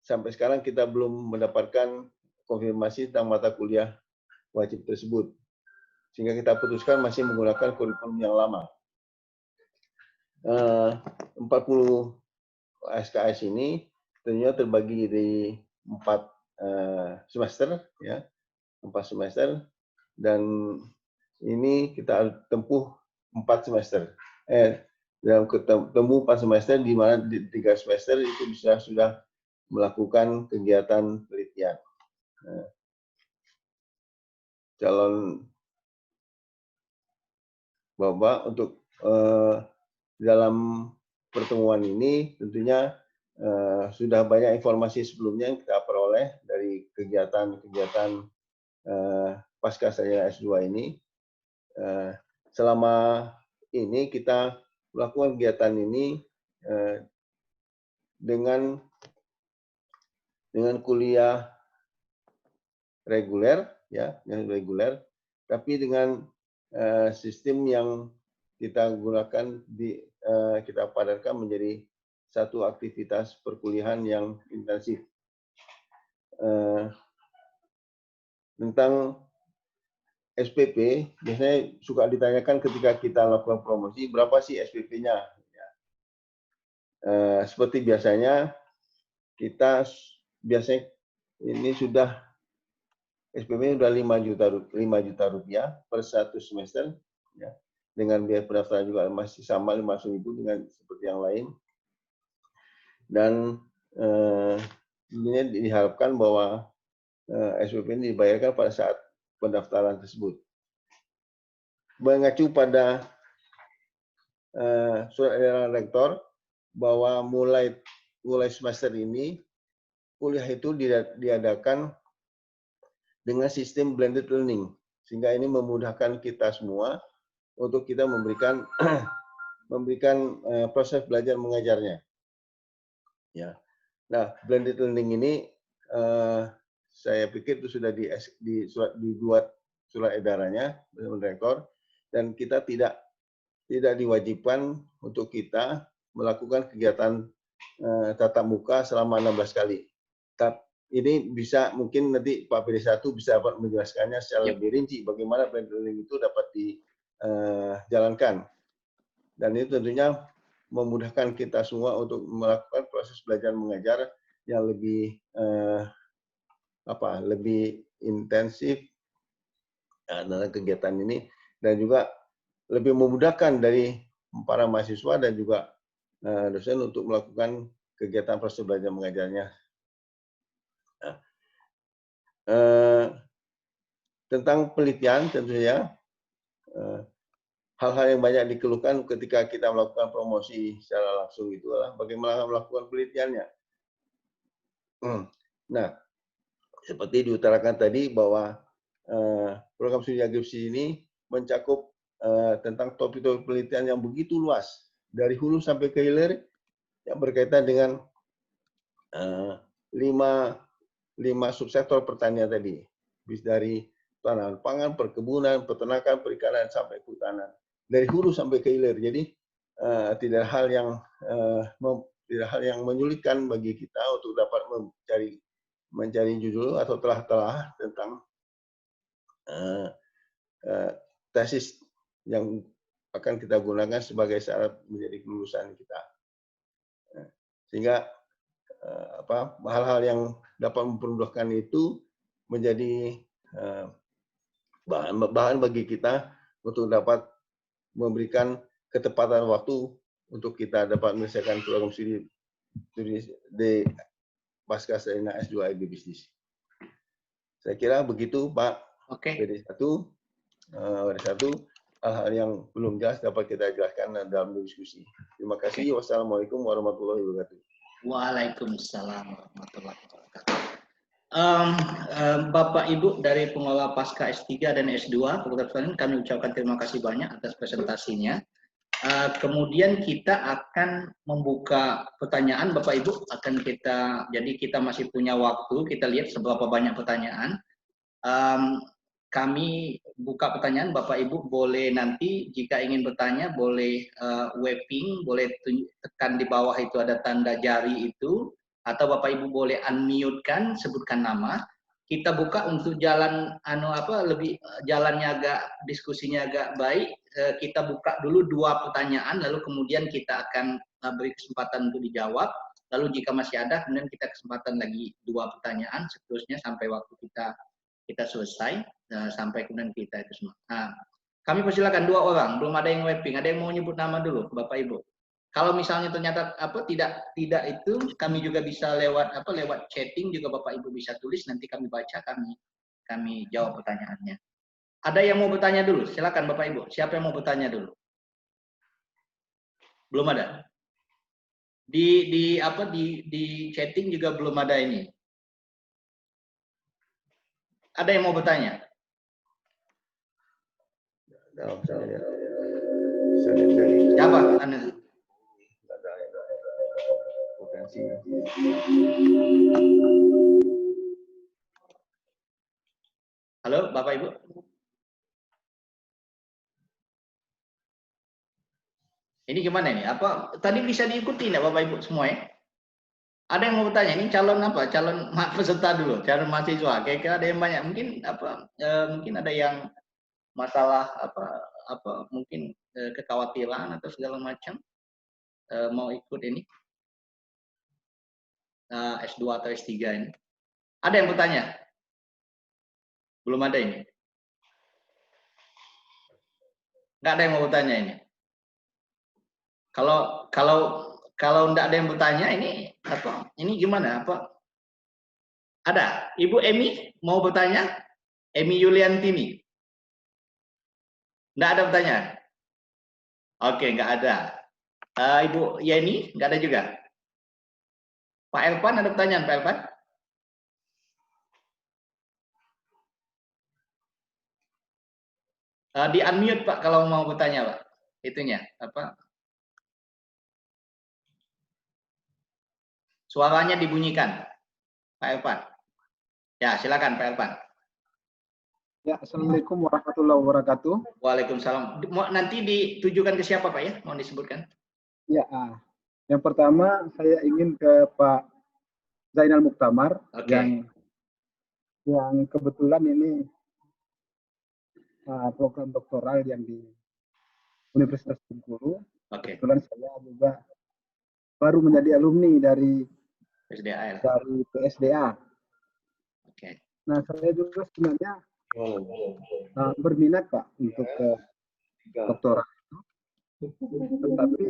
sampai sekarang kita belum mendapatkan konfirmasi tentang mata kuliah wajib tersebut. Sehingga kita putuskan masih menggunakan kurikulum yang lama. 40 SKS ini tentunya terbagi di 4 semester, ya, 4 semester, dan ini kita tempuh 4 semester. Dalam tempuh 4 semester, di mana di 3 semester itu bisa sudah melakukan kegiatan penelitian. Calon Bapak untuk dalam pertemuan ini tentunya sudah banyak informasi sebelumnya yang kita peroleh dari kegiatan-kegiatan pasca sarjana S2 ini. Selama ini kita melakukan kegiatan ini dengan kuliah reguler, ya, tapi dengan sistem yang kita gunakan kita padatkan menjadi satu aktivitas perkuliahan yang intensif. Tentang SPP, biasanya suka ditanyakan ketika kita lakukan promosi, berapa sih SPP-nya? Seperti biasanya, kita biasanya ini sudah SPP sudah 5 juta rupiah per 1 semester, ya. Dengan biaya pendaftaran juga masih sama 500.000 dengan seperti yang lain. Dan ini diharapkan bahwa SPP ini dibayarkan pada saat pendaftaran tersebut. Mengacu pada surat edaran rektor bahwa mulai semester ini kuliah itu diadakan dengan sistem blended learning, sehingga ini memudahkan kita semua untuk kita memberikan proses belajar mengajarnya. Ya. Nah, blended learning ini saya pikir itu sudah dibuat surat edarannya oleh rektor, dan kita tidak diwajibkan untuk kita melakukan kegiatan tatap muka selama 16 kali. Ini bisa mungkin nanti Pak PD1 bisa dapat menjelaskannya secara lebih rinci bagaimana blended learning itu dapat dijalankan. Dan itu tentunya memudahkan kita semua untuk melakukan proses belajar mengajar yang lebih lebih intensif dalam kegiatan ini, dan juga lebih memudahkan dari para mahasiswa dan juga dosen untuk melakukan kegiatan proses belajar mengajarnya. Tentang penelitian tentunya hal-hal yang banyak dikeluhkan ketika kita melakukan promosi secara langsung itu adalah bagaimana melakukan penelitiannya. Nah, seperti diutarakan tadi bahwa program studi agribisnis ini mencakup tentang topik-topik penelitian yang begitu luas dari hulu sampai ke hilir yang berkaitan dengan 5 subsektor pertanian tadi, dari tanaman pangan, perkebunan, peternakan, perikanan sampai kehutanan, dari hulu sampai ke hilir. Jadi tidak hal yang menyulitkan bagi kita untuk dapat mencari judul atau telah tentang tesis yang akan kita gunakan sebagai syarat menjadi kelulusan kita. Sehingga hal-hal yang dapat mempermudahkan itu menjadi bahan bagi kita untuk dapat memberikan ketepatan waktu untuk kita dapat menyelesaikan program studi di pasca sarjana S2 Agribisnis. Saya kira begitu, Pak. Oke. PD1, hal-hal yang belum jelas dapat kita jelaskan dalam diskusi. Terima kasih. Wassalamualaikum warahmatullahi wabarakatuh. Waalaikumsalam warahmatullahi wabarakatuh. Bapak Ibu dari pengelola Pasca S3 dan S2, kami ucapkan terima kasih banyak atas presentasinya. Kemudian kita akan membuka pertanyaan, Bapak Ibu jadi kita masih punya waktu, kita lihat seberapa banyak pertanyaan. Kami buka pertanyaan, Bapak Ibu boleh nanti jika ingin bertanya boleh waving, boleh tekan di bawah itu ada tanda jari itu, atau Bapak Ibu boleh unmute-kan, sebutkan nama. Kita buka untuk jalan jalannya agak diskusinya agak baik. Kita buka dulu 2 pertanyaan, lalu kemudian kita akan beri kesempatan untuk dijawab. Lalu jika masih ada, kemudian kita kesempatan lagi 2 pertanyaan, seterusnya sampai waktu kita selesai, sampai kemudian kita itu semua. Nah, kami persilakan 2 orang, belum ada yang waving. Ada yang mau nyebut nama dulu, Bapak Ibu? Kalau misalnya ternyata tidak itu, kami juga bisa lewat chatting juga Bapak Ibu bisa tulis, nanti kami baca, kami jawab pertanyaannya. Ada yang mau bertanya dulu? Silakan Bapak Ibu. Siapa yang mau bertanya dulu? Belum ada. Di chatting juga belum ada ini. Ada yang mau bertanya? Siapa? Halo, Bapak Ibu. Ini gimana ini? Tadi bisa diikuti nggak Bapak Ibu semua ya? Ada yang mau bertanya? Ini calon peserta dulu, calon mahasiswa. Kayaknya ada yang banyak. Mungkin ada yang masalah mungkin kekhawatiran atau segala macam mau ikut ini S2 atau S3 ini. Ada yang bertanya? Belum ada ini. Nggak ada yang mau bertanya ini. Kalau nggak ada yang bertanya ini ini gimana? Ada? Ibu Emi mau bertanya? Emi Yuliantini. Nggak ada pertanyaan? Oke, nggak ada. Ibu Yeni, nggak ada juga? Pak Elvan ada pertanyaan, Pak Elvan? Di unmute Pak kalau mau bertanya Pak. Itunya suaranya dibunyikan, Pak Elvan. Ya, silakan Pak Elvan. Ya, Assalamualaikum warahmatullahi wabarakatuh. Waalaikumsalam. Nanti ditujukan ke siapa Pak ya? Mau disebutkan? Ya, yang pertama saya ingin ke Pak Zainal Muktamar, yang kebetulan ini program doktoral yang di Universitas Bengkulu. Kebetulan saya juga baru menjadi alumni dari PSDA. Nah, saya juga sebenarnya berminat Pak untuk ke doktoral itu, tetapi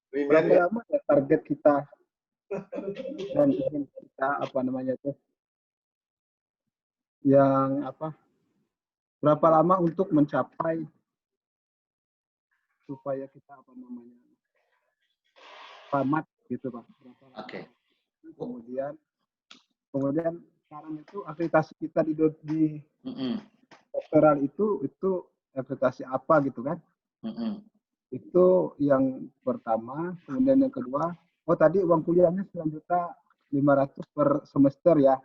berapa lama ya target kita dan ingin kita berapa lama untuk mencapai supaya kita tamat gitu Pak. Kemudian sekarang itu akreditasi kita di doktoral itu investasi apa gitu kan. Mm-mm. Itu yang pertama. Kemudian yang kedua, oh tadi uang kuliahnya 9.500.000 per semester ya.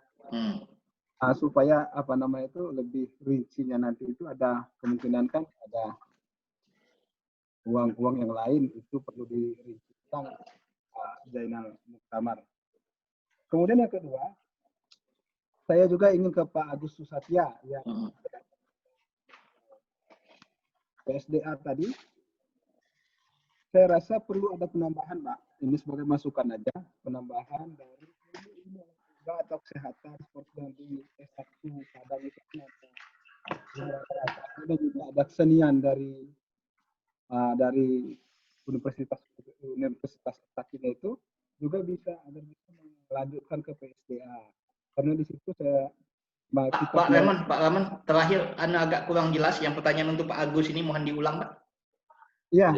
Supaya apa namanya itu lebih rincinya nanti itu ada kemungkinan kan ada uang-uang yang lain itu perlu dirincikan Pak Zainal Muktamar. Kemudian yang kedua, saya juga ingin ke Pak Agus Susatya yang PSDA tadi. Saya rasa perlu ada penambahan, Pak. Ini sebagai masukan aja, penambahan dari ilmu atau kesehatan seperti yang di S1 Padang itu ada juga ada kesenian dari universitas Takina itu juga bisa melanjutkan ke PSDA. Karena di situ saya Pak Raymond, terakhir agak kurang jelas yang pertanyaan untuk Pak Agus ini mohon diulang, Pak. Iya.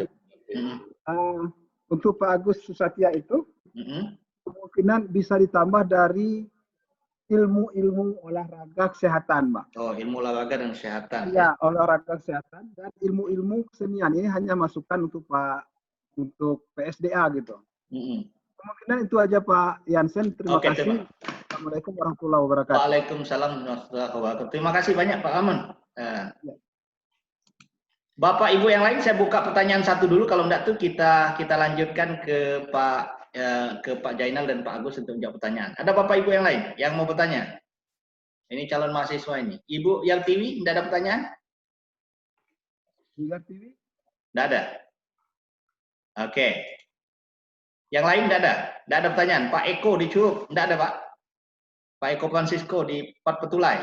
Untuk Pak Agus Susatya itu kemungkinan bisa ditambah dari ilmu-ilmu olahraga kesehatan, Mbak. Oh, ilmu olahraga dan kesehatan. Ya, olahraga kesehatan dan ilmu-ilmu kesenian. Ini hanya masukan untuk PSDA gitu. Kemungkinan itu aja Pak Jansen. Terima kasih. Assalamualaikum warahmatullahi wabarakatuh. Waalaikumsalam warahmatullahi wabarakatuh. Terima kasih banyak Pak Aman. Bapak Ibu yang lain saya buka pertanyaan satu dulu, kalau enggak tuh kita lanjutkan ke Pak Zainal dan Pak Agus untuk menjawab pertanyaan. Ada Bapak Ibu yang lain yang mau bertanya? Ini calon mahasiswa ini. Ibu yang TV, tidak ada pertanyaan? Yang TV? Tidak ada. Oke. Yang lain tidak ada? Tidak ada pertanyaan. Pak Eko di Curug, tidak ada Pak? Pak Eko Francisco di Pat Petulai.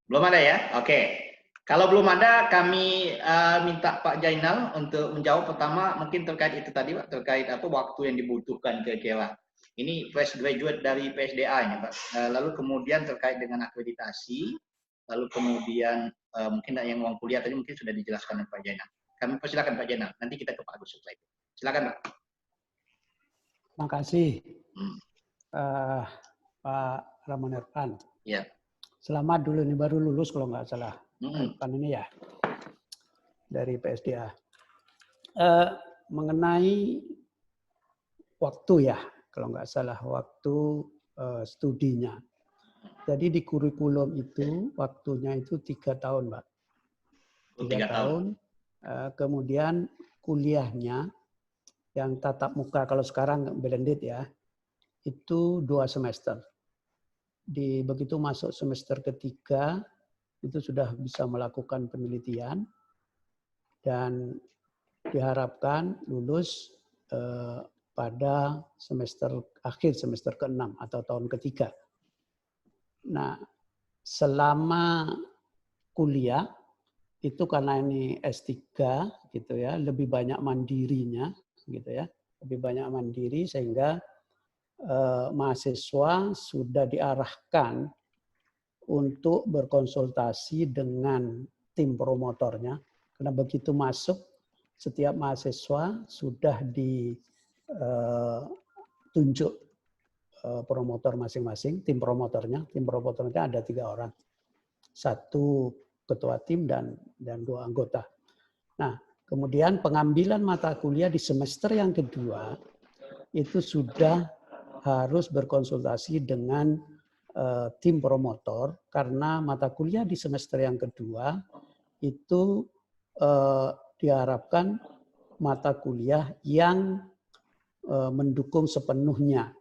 Belum ada ya? Oke. Kalau belum ada, kami minta Pak Zainal untuk menjawab. Pertama, mungkin terkait itu tadi, Pak, terkait apa waktu yang dibutuhkan kira-kira. Ini fresh graduate dari PSDA ini, Pak. Lalu kemudian terkait dengan akreditasi, lalu kemudian mungkin yang uang kuliah tadi mungkin sudah dijelaskan oleh Pak Zainal. Kami persilakan Pak Zainal. Nanti kita ke Pak Agus setelah itu. Silakan, Pak. Terima kasih, Pak Rahman Irfan. Ya. Selamat dulu, ini baru lulus kalau nggak salah. Kan ini ya, dari PSDA. Mengenai waktu ya, kalau nggak salah, waktu studinya. Jadi di kurikulum itu, waktunya itu 3 tahun, Mbak. 3 tahun. Kemudian kuliahnya, yang tatap muka, kalau sekarang blended ya, itu 2 semester. Begitu masuk semester ketiga, itu sudah bisa melakukan penelitian dan diharapkan lulus pada akhir semester ke-6 atau tahun ketiga. Nah, selama kuliah itu karena ini S3 gitu ya, lebih banyak mandirinya gitu ya, lebih banyak mandiri sehingga mahasiswa sudah diarahkan untuk berkonsultasi dengan tim promotornya, karena begitu masuk setiap mahasiswa sudah ditunjuk promotor masing-masing, tim promotornya ada 3 orang, 1 ketua tim dan 2 anggota. Nah, kemudian pengambilan mata kuliah di semester yang kedua itu sudah harus berkonsultasi dengan tim promotor, karena mata kuliah di semester yang kedua itu diharapkan mata kuliah yang mendukung sepenuhnya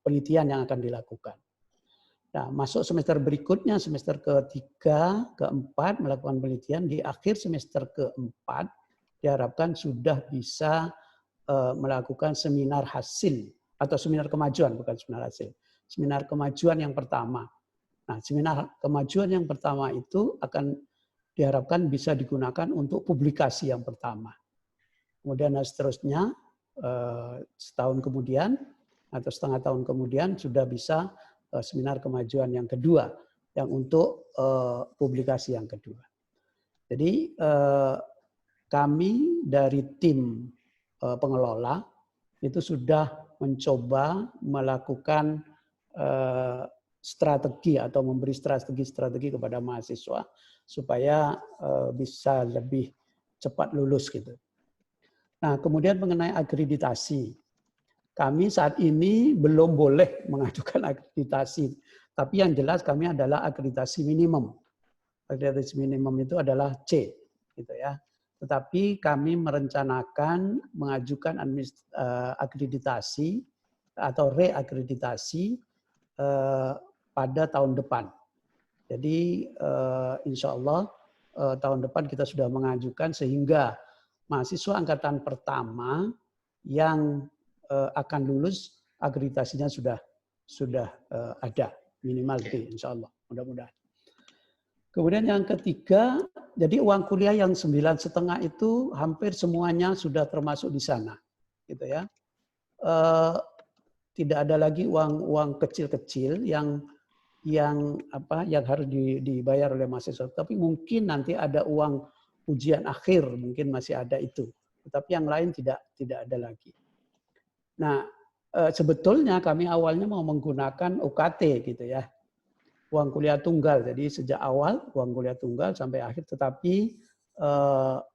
penelitian yang akan dilakukan. Nah, masuk semester berikutnya, semester ketiga, keempat, melakukan penelitian. Di akhir semester keempat diharapkan sudah bisa melakukan seminar hasil atau seminar kemajuan, bukan seminar hasil. Seminar kemajuan yang pertama. Nah, seminar kemajuan yang pertama itu akan diharapkan bisa digunakan untuk publikasi yang pertama. Kemudian seterusnya, setahun kemudian atau setengah tahun kemudian sudah bisa seminar kemajuan yang kedua, yang untuk publikasi yang kedua. Jadi kami dari tim pengelola itu sudah mencoba melakukan strategi atau memberi strategi kepada mahasiswa supaya bisa lebih cepat lulus gitu. Nah, kemudian mengenai akreditasi. Kami saat ini belum boleh mengajukan akreditasi, tapi yang jelas kami adalah akreditasi minimum. Akreditasi minimum itu adalah C, gitu ya. Tetapi kami merencanakan mengajukan akreditasi atau reakreditasi pada tahun depan. Jadi insya Allah tahun depan kita sudah mengajukan sehingga mahasiswa angkatan pertama yang akan lulus akreditasinya sudah ada minimal D, insya Allah, mudah-mudahan. Kemudian yang ketiga, jadi uang kuliah yang 9,5 itu hampir semuanya sudah termasuk di sana, gitu ya. Tidak ada lagi uang kecil-kecil yang harus dibayar oleh mahasiswa. Tapi mungkin nanti ada uang ujian akhir, mungkin masih ada itu. Tetapi yang lain tidak ada lagi. Nah, sebetulnya kami awalnya mau menggunakan UKT gitu ya. Uang kuliah tunggal. Jadi sejak awal uang kuliah tunggal sampai akhir, tetapi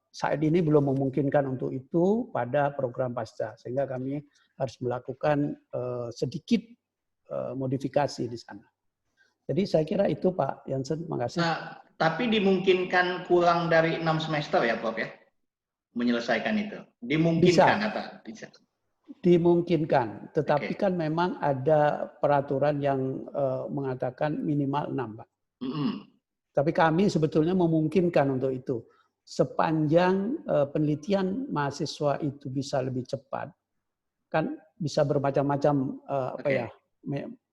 saat ini belum memungkinkan untuk itu pada program pasca. Sehingga kami harus melakukan sedikit modifikasi di sana. Jadi saya kira itu Pak Jansen, terima kasih. Tapi dimungkinkan kurang dari 6 semester ya Prof ya? Menyelesaikan itu. Dimungkinkan atau bisa? Dimungkinkan, tetapi kan memang ada peraturan yang mengatakan minimal 6, Pak. Tapi kami sebetulnya memungkinkan untuk itu. Sepanjang penelitian mahasiswa itu bisa lebih cepat, kan bisa bermacam-macam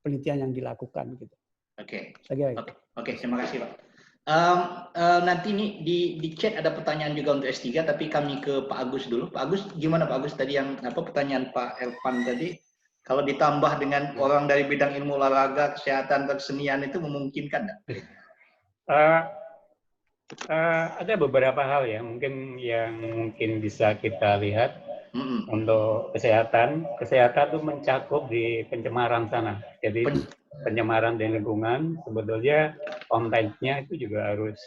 penelitian yang dilakukan gitu. Oke, Oke, terima kasih Pak. Nanti nih di chat ada pertanyaan juga untuk S3, tapi kami ke Pak Agus dulu. Pak Agus, gimana Pak Agus tadi yang pertanyaan Pak Elvan tadi? Kalau ditambah dengan orang dari bidang ilmu olahraga, kesehatan, kesenian itu memungkinkan nggak? Ada beberapa hal ya, mungkin bisa kita lihat. Untuk kesehatan itu mencakup di pencemaran sana. Jadi pencemaran di lingkungan sebetulnya kontennya itu juga harus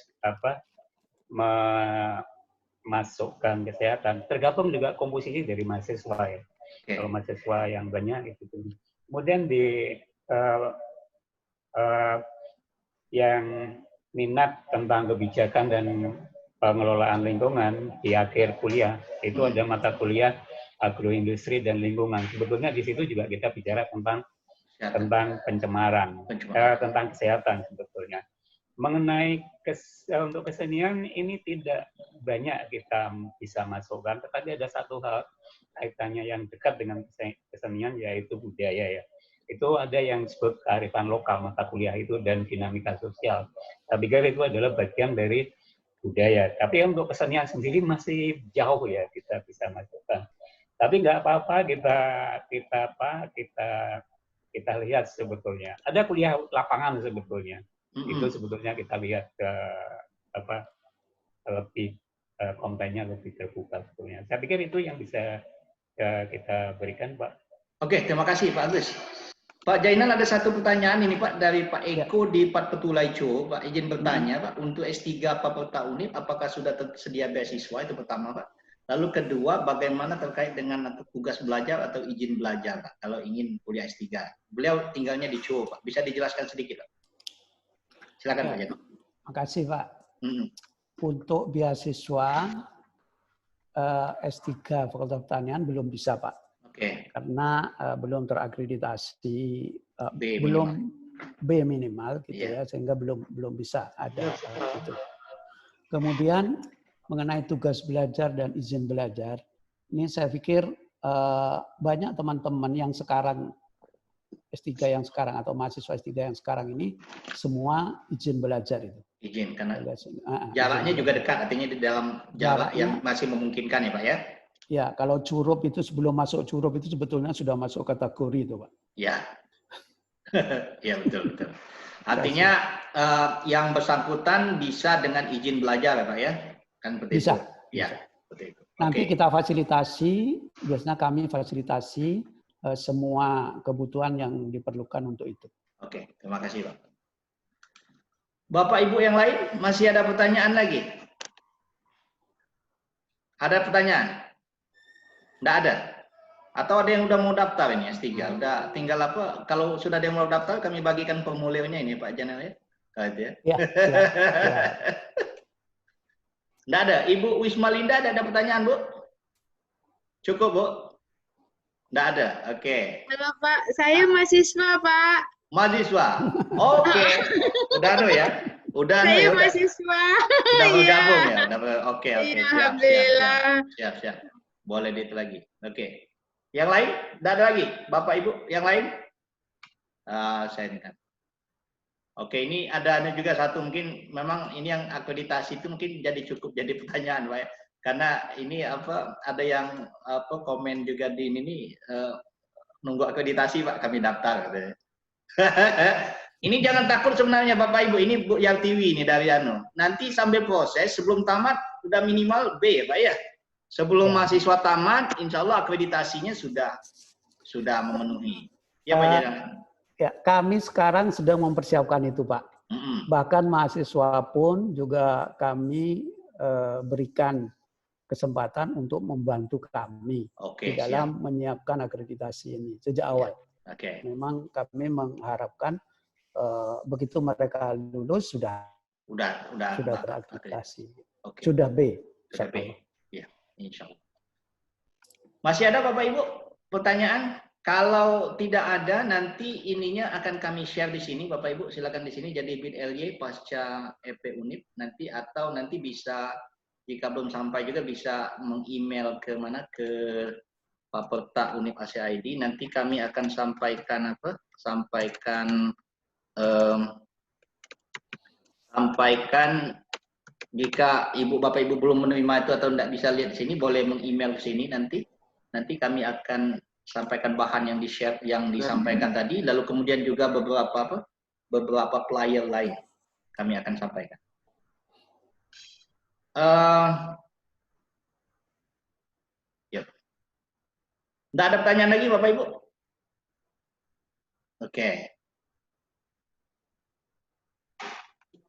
memasukkan kesehatan. Tergantung juga komposisi dari mahasiswa ya. Kalau mahasiswa yang banyak itu. Kemudian di yang minat tentang kebijakan dan pengelolaan lingkungan di akhir kuliah itu ada mata kuliah agroindustri dan lingkungan. Sebetulnya di situ juga kita bicara tentang pencemaran, tentang kesehatan sebetulnya. Mengenai untuk kesenian ini tidak banyak kita bisa masukkan, tetapi ada satu hal kaitannya yang dekat dengan kesenian yaitu budaya ya. Itu ada yang disebut kearifan lokal mata kuliah itu dan dinamika sosial. Saya pikir itu adalah bagian dari budaya. Tapi untuk kesenian sendiri masih jauh ya kita bisa masukkan. Tapi nggak apa-apa kita lihat sebetulnya. Ada kuliah lapangan sebetulnya. Itu sebetulnya kita lihat lebih kontennya lebih terbuka sebetulnya. Saya pikir itu yang bisa kita berikan, Pak. Oke, terima kasih Pak Agus. Pak Jainal, ada satu pertanyaan ini Pak dari Pak Eko di Pat Petulaico. Pak izin bertanya Pak, untuk S3 Fakultas Unip apakah sudah tersedia beasiswa? Itu pertama Pak. Lalu kedua, bagaimana terkait dengan tugas belajar atau izin belajar Pak kalau ingin kuliah S3? Beliau tinggalnya di Cuo Pak. Bisa dijelaskan sedikit Pak? Silakan Pak Jainal. Terima kasih Pak. Untuk beasiswa S3 Fakultas Pertanian belum bisa Pak. Karena belum terakreditasi, B minimal gitu ya, sehingga belum bisa ada itu. Kemudian mengenai tugas belajar dan izin belajar, ini saya pikir banyak teman-teman yang sekarang S3 yang sekarang atau mahasiswa S3 yang sekarang ini semua izin belajar itu. Izin karena jaraknya juga dekat, artinya di dalam jarak yang masih memungkinkan ya Pak ya. Ya, kalau Curup itu sebelum masuk Curup itu sebetulnya sudah masuk kategori itu, Pak. Ya, ya betul. Artinya yang bersangkutan bisa dengan izin belajar ya Pak ya? Kan seperti bisa. Itu. Ya, seperti itu. Nanti kita fasilitasi, biasanya kami fasilitasi semua kebutuhan yang diperlukan untuk itu. Oke, terima kasih Pak. Bapak Ibu yang lain masih ada pertanyaan lagi? Ada pertanyaan? Tidak ada? Atau ada yang udah mau daftar ini S3? Udah tinggal apa? Kalau sudah ada yang mau daftar, kami bagikan formulirnya ini Pak Jainal ya? Gitu ya? Ya. Tidak ada. Ibu Wisma Linda ada pertanyaan Bu? Cukup Bu? Tidak ada. Oke. Halo Pak, saya mahasiswa Pak. Mahasiswa. Oke. Udah ya? Udah saya ya? mahasiswa. Udah bergabung ya? Oke. Iya, Siap. alhamdulillah. Siap. Boleh itu lagi. Oke. Yang lain? Tidak ada lagi? Bapak Ibu yang lain? Saya ingat. Oke, ini ada juga satu mungkin memang ini yang akreditasi itu mungkin cukup jadi pertanyaan Pak ya. Karena ini ada yang komen juga di ini nunggu akreditasi Pak, kami daftar katanya. Ini jangan takut sebenarnya Bapak Ibu, ini Bu Yartiwi ini dari nanti sambil proses sebelum tamat udah minimal B ya Pak ya. Sebelum mahasiswa tamat, insya Allah akreditasinya sudah memenuhi. Ya Pak Jainal. Ya, kami sekarang sedang mempersiapkan itu Pak. Bahkan mahasiswa pun juga kami berikan kesempatan untuk membantu kami di dalam menyiapkan akreditasi ini sejak awal. Memang kami mengharapkan begitu mereka lulus sudah terakreditasi. Sudah B. Sudah B. Ya, insya Allah. Masih ada Bapak Ibu pertanyaan? Kalau tidak ada, nanti ininya akan kami share di sini, Bapak Ibu. Silakan di sini jadi bit.ly pasca EP Unip nanti, atau nanti bisa jika belum sampai juga bisa meng-email ke mana, ke Paperta Unip Asia ID. Nanti kami akan sampaikan sampaikan jika Bapak Ibu belum menerima itu atau tidak bisa lihat di sini, boleh meng-email ke sini nanti kami akan sampaikan bahan yang di-share yang disampaikan tadi, lalu kemudian juga beberapa player lain kami akan sampaikan. Ya. Tidak ada pertanyaan lagi Bapak Ibu? Oke.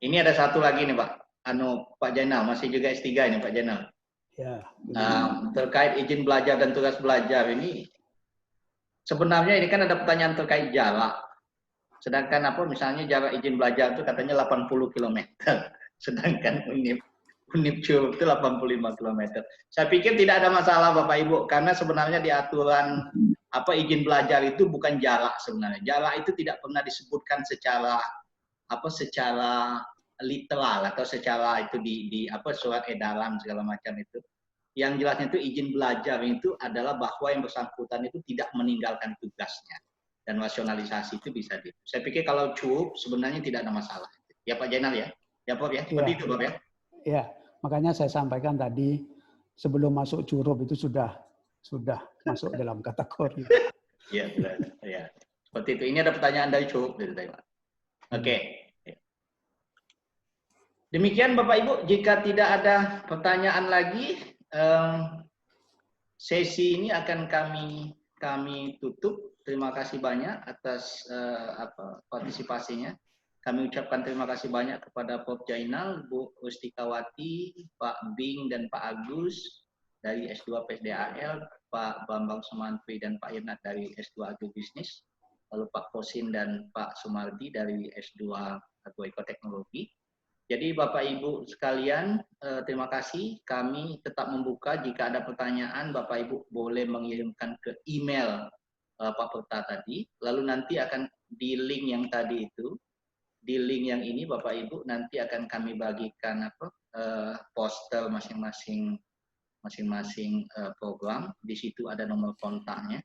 Ini ada satu lagi nih Pak. Pak Jainal, masih juga S3 ini Pak Jainal. Ya. Terkait izin belajar dan tugas belajar ini, sebenarnya ini kan ada pertanyaan terkait jarak. Sedangkan misalnya jarak izin belajar itu katanya 80 km. Sedangkan Unip Curug itu 85 km. Saya pikir tidak ada masalah Bapak Ibu, karena sebenarnya di aturan izin belajar itu bukan jarak sebenarnya. Jarak itu tidak pernah disebutkan secara literal atau secara itu di surat edaran segala macam itu. Yang jelasnya itu izin belajar itu adalah bahwa yang bersangkutan itu tidak meninggalkan tugasnya, dan rasionalisasi itu bisa di. Saya pikir kalau cukup sebenarnya tidak ada masalah. Ya Pak Jainal ya, ya Pak ya, seperti itu Pak ya. Ya, makanya saya sampaikan tadi sebelum masuk Curup itu sudah masuk dalam kategori. Iya, ya. Seperti itu. Ini ada pertanyaan dari Curup dari Pak. Oke. Demikian Bapak Ibu, jika tidak ada pertanyaan lagi, sesi ini akan kami tutup. Terima kasih banyak atas partisipasinya. Kami ucapkan terima kasih banyak kepada Prof. Jainal, Bu Rustikawati, Pak Bing dan Pak Agus dari S2 PSDAL, Pak Bambang Sumantri dan Pak Irnat dari S2 Agribisnis, lalu Pak Kosin dan Pak Sumardi dari S2 Agroekoteknologi. Jadi Bapak Ibu sekalian, terima kasih. Kami tetap membuka jika ada pertanyaan, Bapak Ibu boleh mengirimkan ke email Pak Perta tadi. Lalu nanti akan di link yang tadi itu, di link yang ini Bapak Ibu nanti akan kami bagikan poster masing-masing program. Di situ ada nomor kontaknya.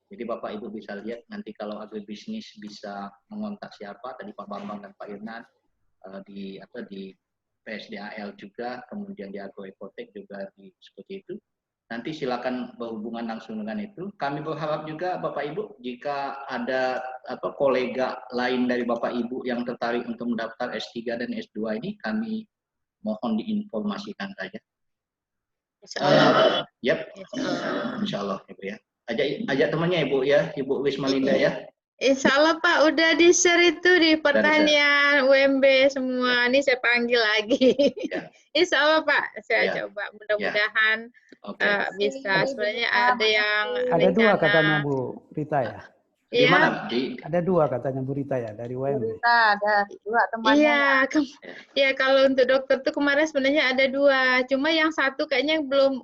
Jadi Bapak Ibu bisa lihat nanti kalau agribisnis bisa mengontak siapa, tadi Pak Bambang dan Pak Irnat. Di PSDAL juga, kemudian di Agroekotek juga seperti itu. Nanti silakan berhubungan langsung dengan itu. Kami berharap juga Bapak Ibu jika ada kolega lain dari Bapak Ibu yang tertarik untuk mendaftar S3 dan S2 ini, kami mohon diinformasikan saja. Insya Allah. Yap. Insya Allah ya. ajak temannya Ibu ya, Ibu Wismalinda ya. Insya Allah Pak, udah di-share itu di pertanian, UMB semua. Ini saya panggil lagi. Insya Allah Pak, saya coba. Mudah-mudahan bisa. Sebenarnya ada yang ada dua katanya Bu Rita ya. Gimana? Ada dua katanya Bu Rita ya dari UMB. Rita ada dua temannya. Iya, kalau untuk dokter tuh kemarin sebenarnya ada dua. Cuma yang satu kayaknya belum,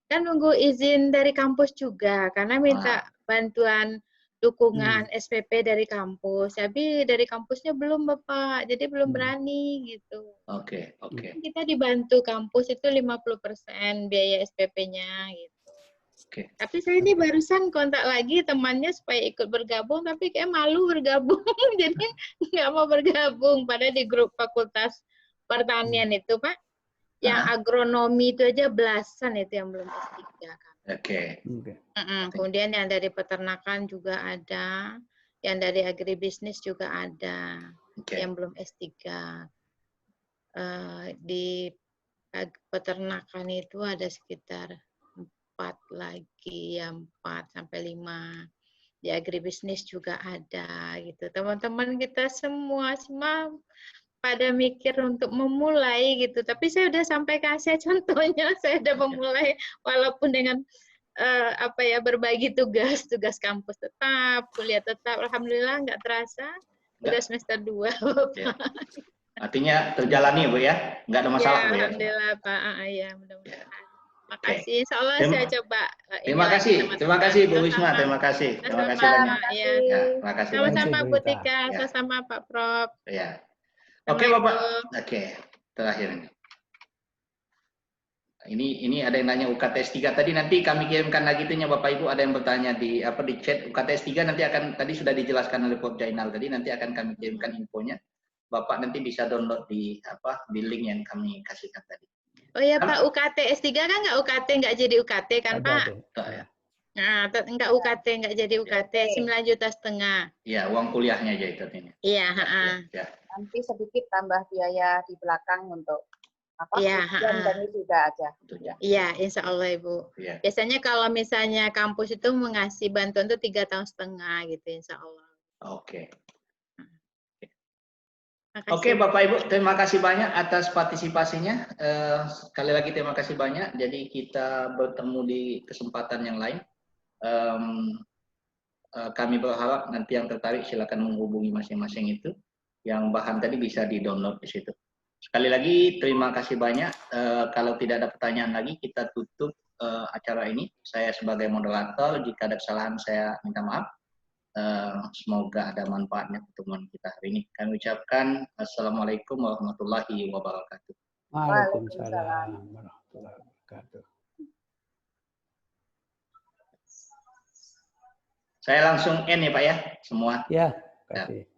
kan nunggu izin dari kampus juga karena minta bantuan dukungan SPP dari kampus. Tapi dari kampusnya belum Bapak, jadi belum berani gitu. Oke. Kita dibantu kampus itu 50% biaya SPP-nya gitu. Tapi saya ini barusan kontak lagi temannya supaya ikut bergabung, tapi kayak malu bergabung, jadi nggak mau bergabung. Padahal di grup fakultas pertanian itu Pak, yang agronomi itu aja belasan itu yang belum S3 kan. Kemudian yang dari peternakan juga ada, yang dari agribisnis juga ada, yang belum S3. Di peternakan itu ada sekitar 4 lagi, ya 4 sampai 5. Di agribisnis juga ada gitu. Teman-teman kita semua pada mikir untuk memulai gitu. Tapi saya udah sampai kasih contohnya, saya udah memulai walaupun dengan berbagi tugas kampus tetap, kuliah tetap. Alhamdulillah nggak terasa udah semester 2. Ya. Artinya terjalani Bu ya, nggak ada masalah Bu ya. Alhamdulillah Pak, ya mudah-mudahan. Makasih, insya Allah saya coba. Terima kasih Bu Wisma, terima kasih banyak. Terima kasih sama-sama Bu Tika, sama Pak Prof. Ya. Oke Bapak, terakhir ini ada yang nanya UKTS 3 tadi, nanti kami kirimkan lagi itunya Bapak Ibu, ada yang bertanya di chat UKTS 3 nanti tadi sudah dijelaskan oleh Prof Jainal tadi, nanti akan kami kirimkan infonya. Bapak nanti bisa download di link yang kami kasihkan tadi. Oh ya Pak, UKT S3 kan nggak UKT, nggak jadi UKT kan Pak? Nah, nggak UKT, nggak jadi UKT, 9,5 juta. Iya, uang kuliahnya aja itu artinya. Iya, Nanti sedikit tambah biaya di belakang untuk dan juga aja. Iya, insya Allah Ibu. Biasanya kalau misalnya kampus itu mengasih bantuan tuh 3,5 tahun gitu, insya Allah. Oke Bapak Ibu, terima kasih banyak atas partisipasinya. Sekali lagi terima kasih banyak. Jadi kita bertemu di kesempatan yang lain. Kami berharap nanti yang tertarik silakan menghubungi masing-masing itu. Yang bahan tadi bisa di-download di situ. Sekali lagi terima kasih banyak. Kalau tidak ada pertanyaan lagi, kita tutup acara ini. Saya sebagai moderator, jika ada kesalahan saya minta maaf. Semoga ada manfaatnya pertemuan kita hari ini. Kami ucapkan Assalamualaikum warahmatullahi wabarakatuh. Waalaikumsalam warahmatullahi wabarakatuh. Saya langsung end ya Pak ya, semua. Ya, kasih.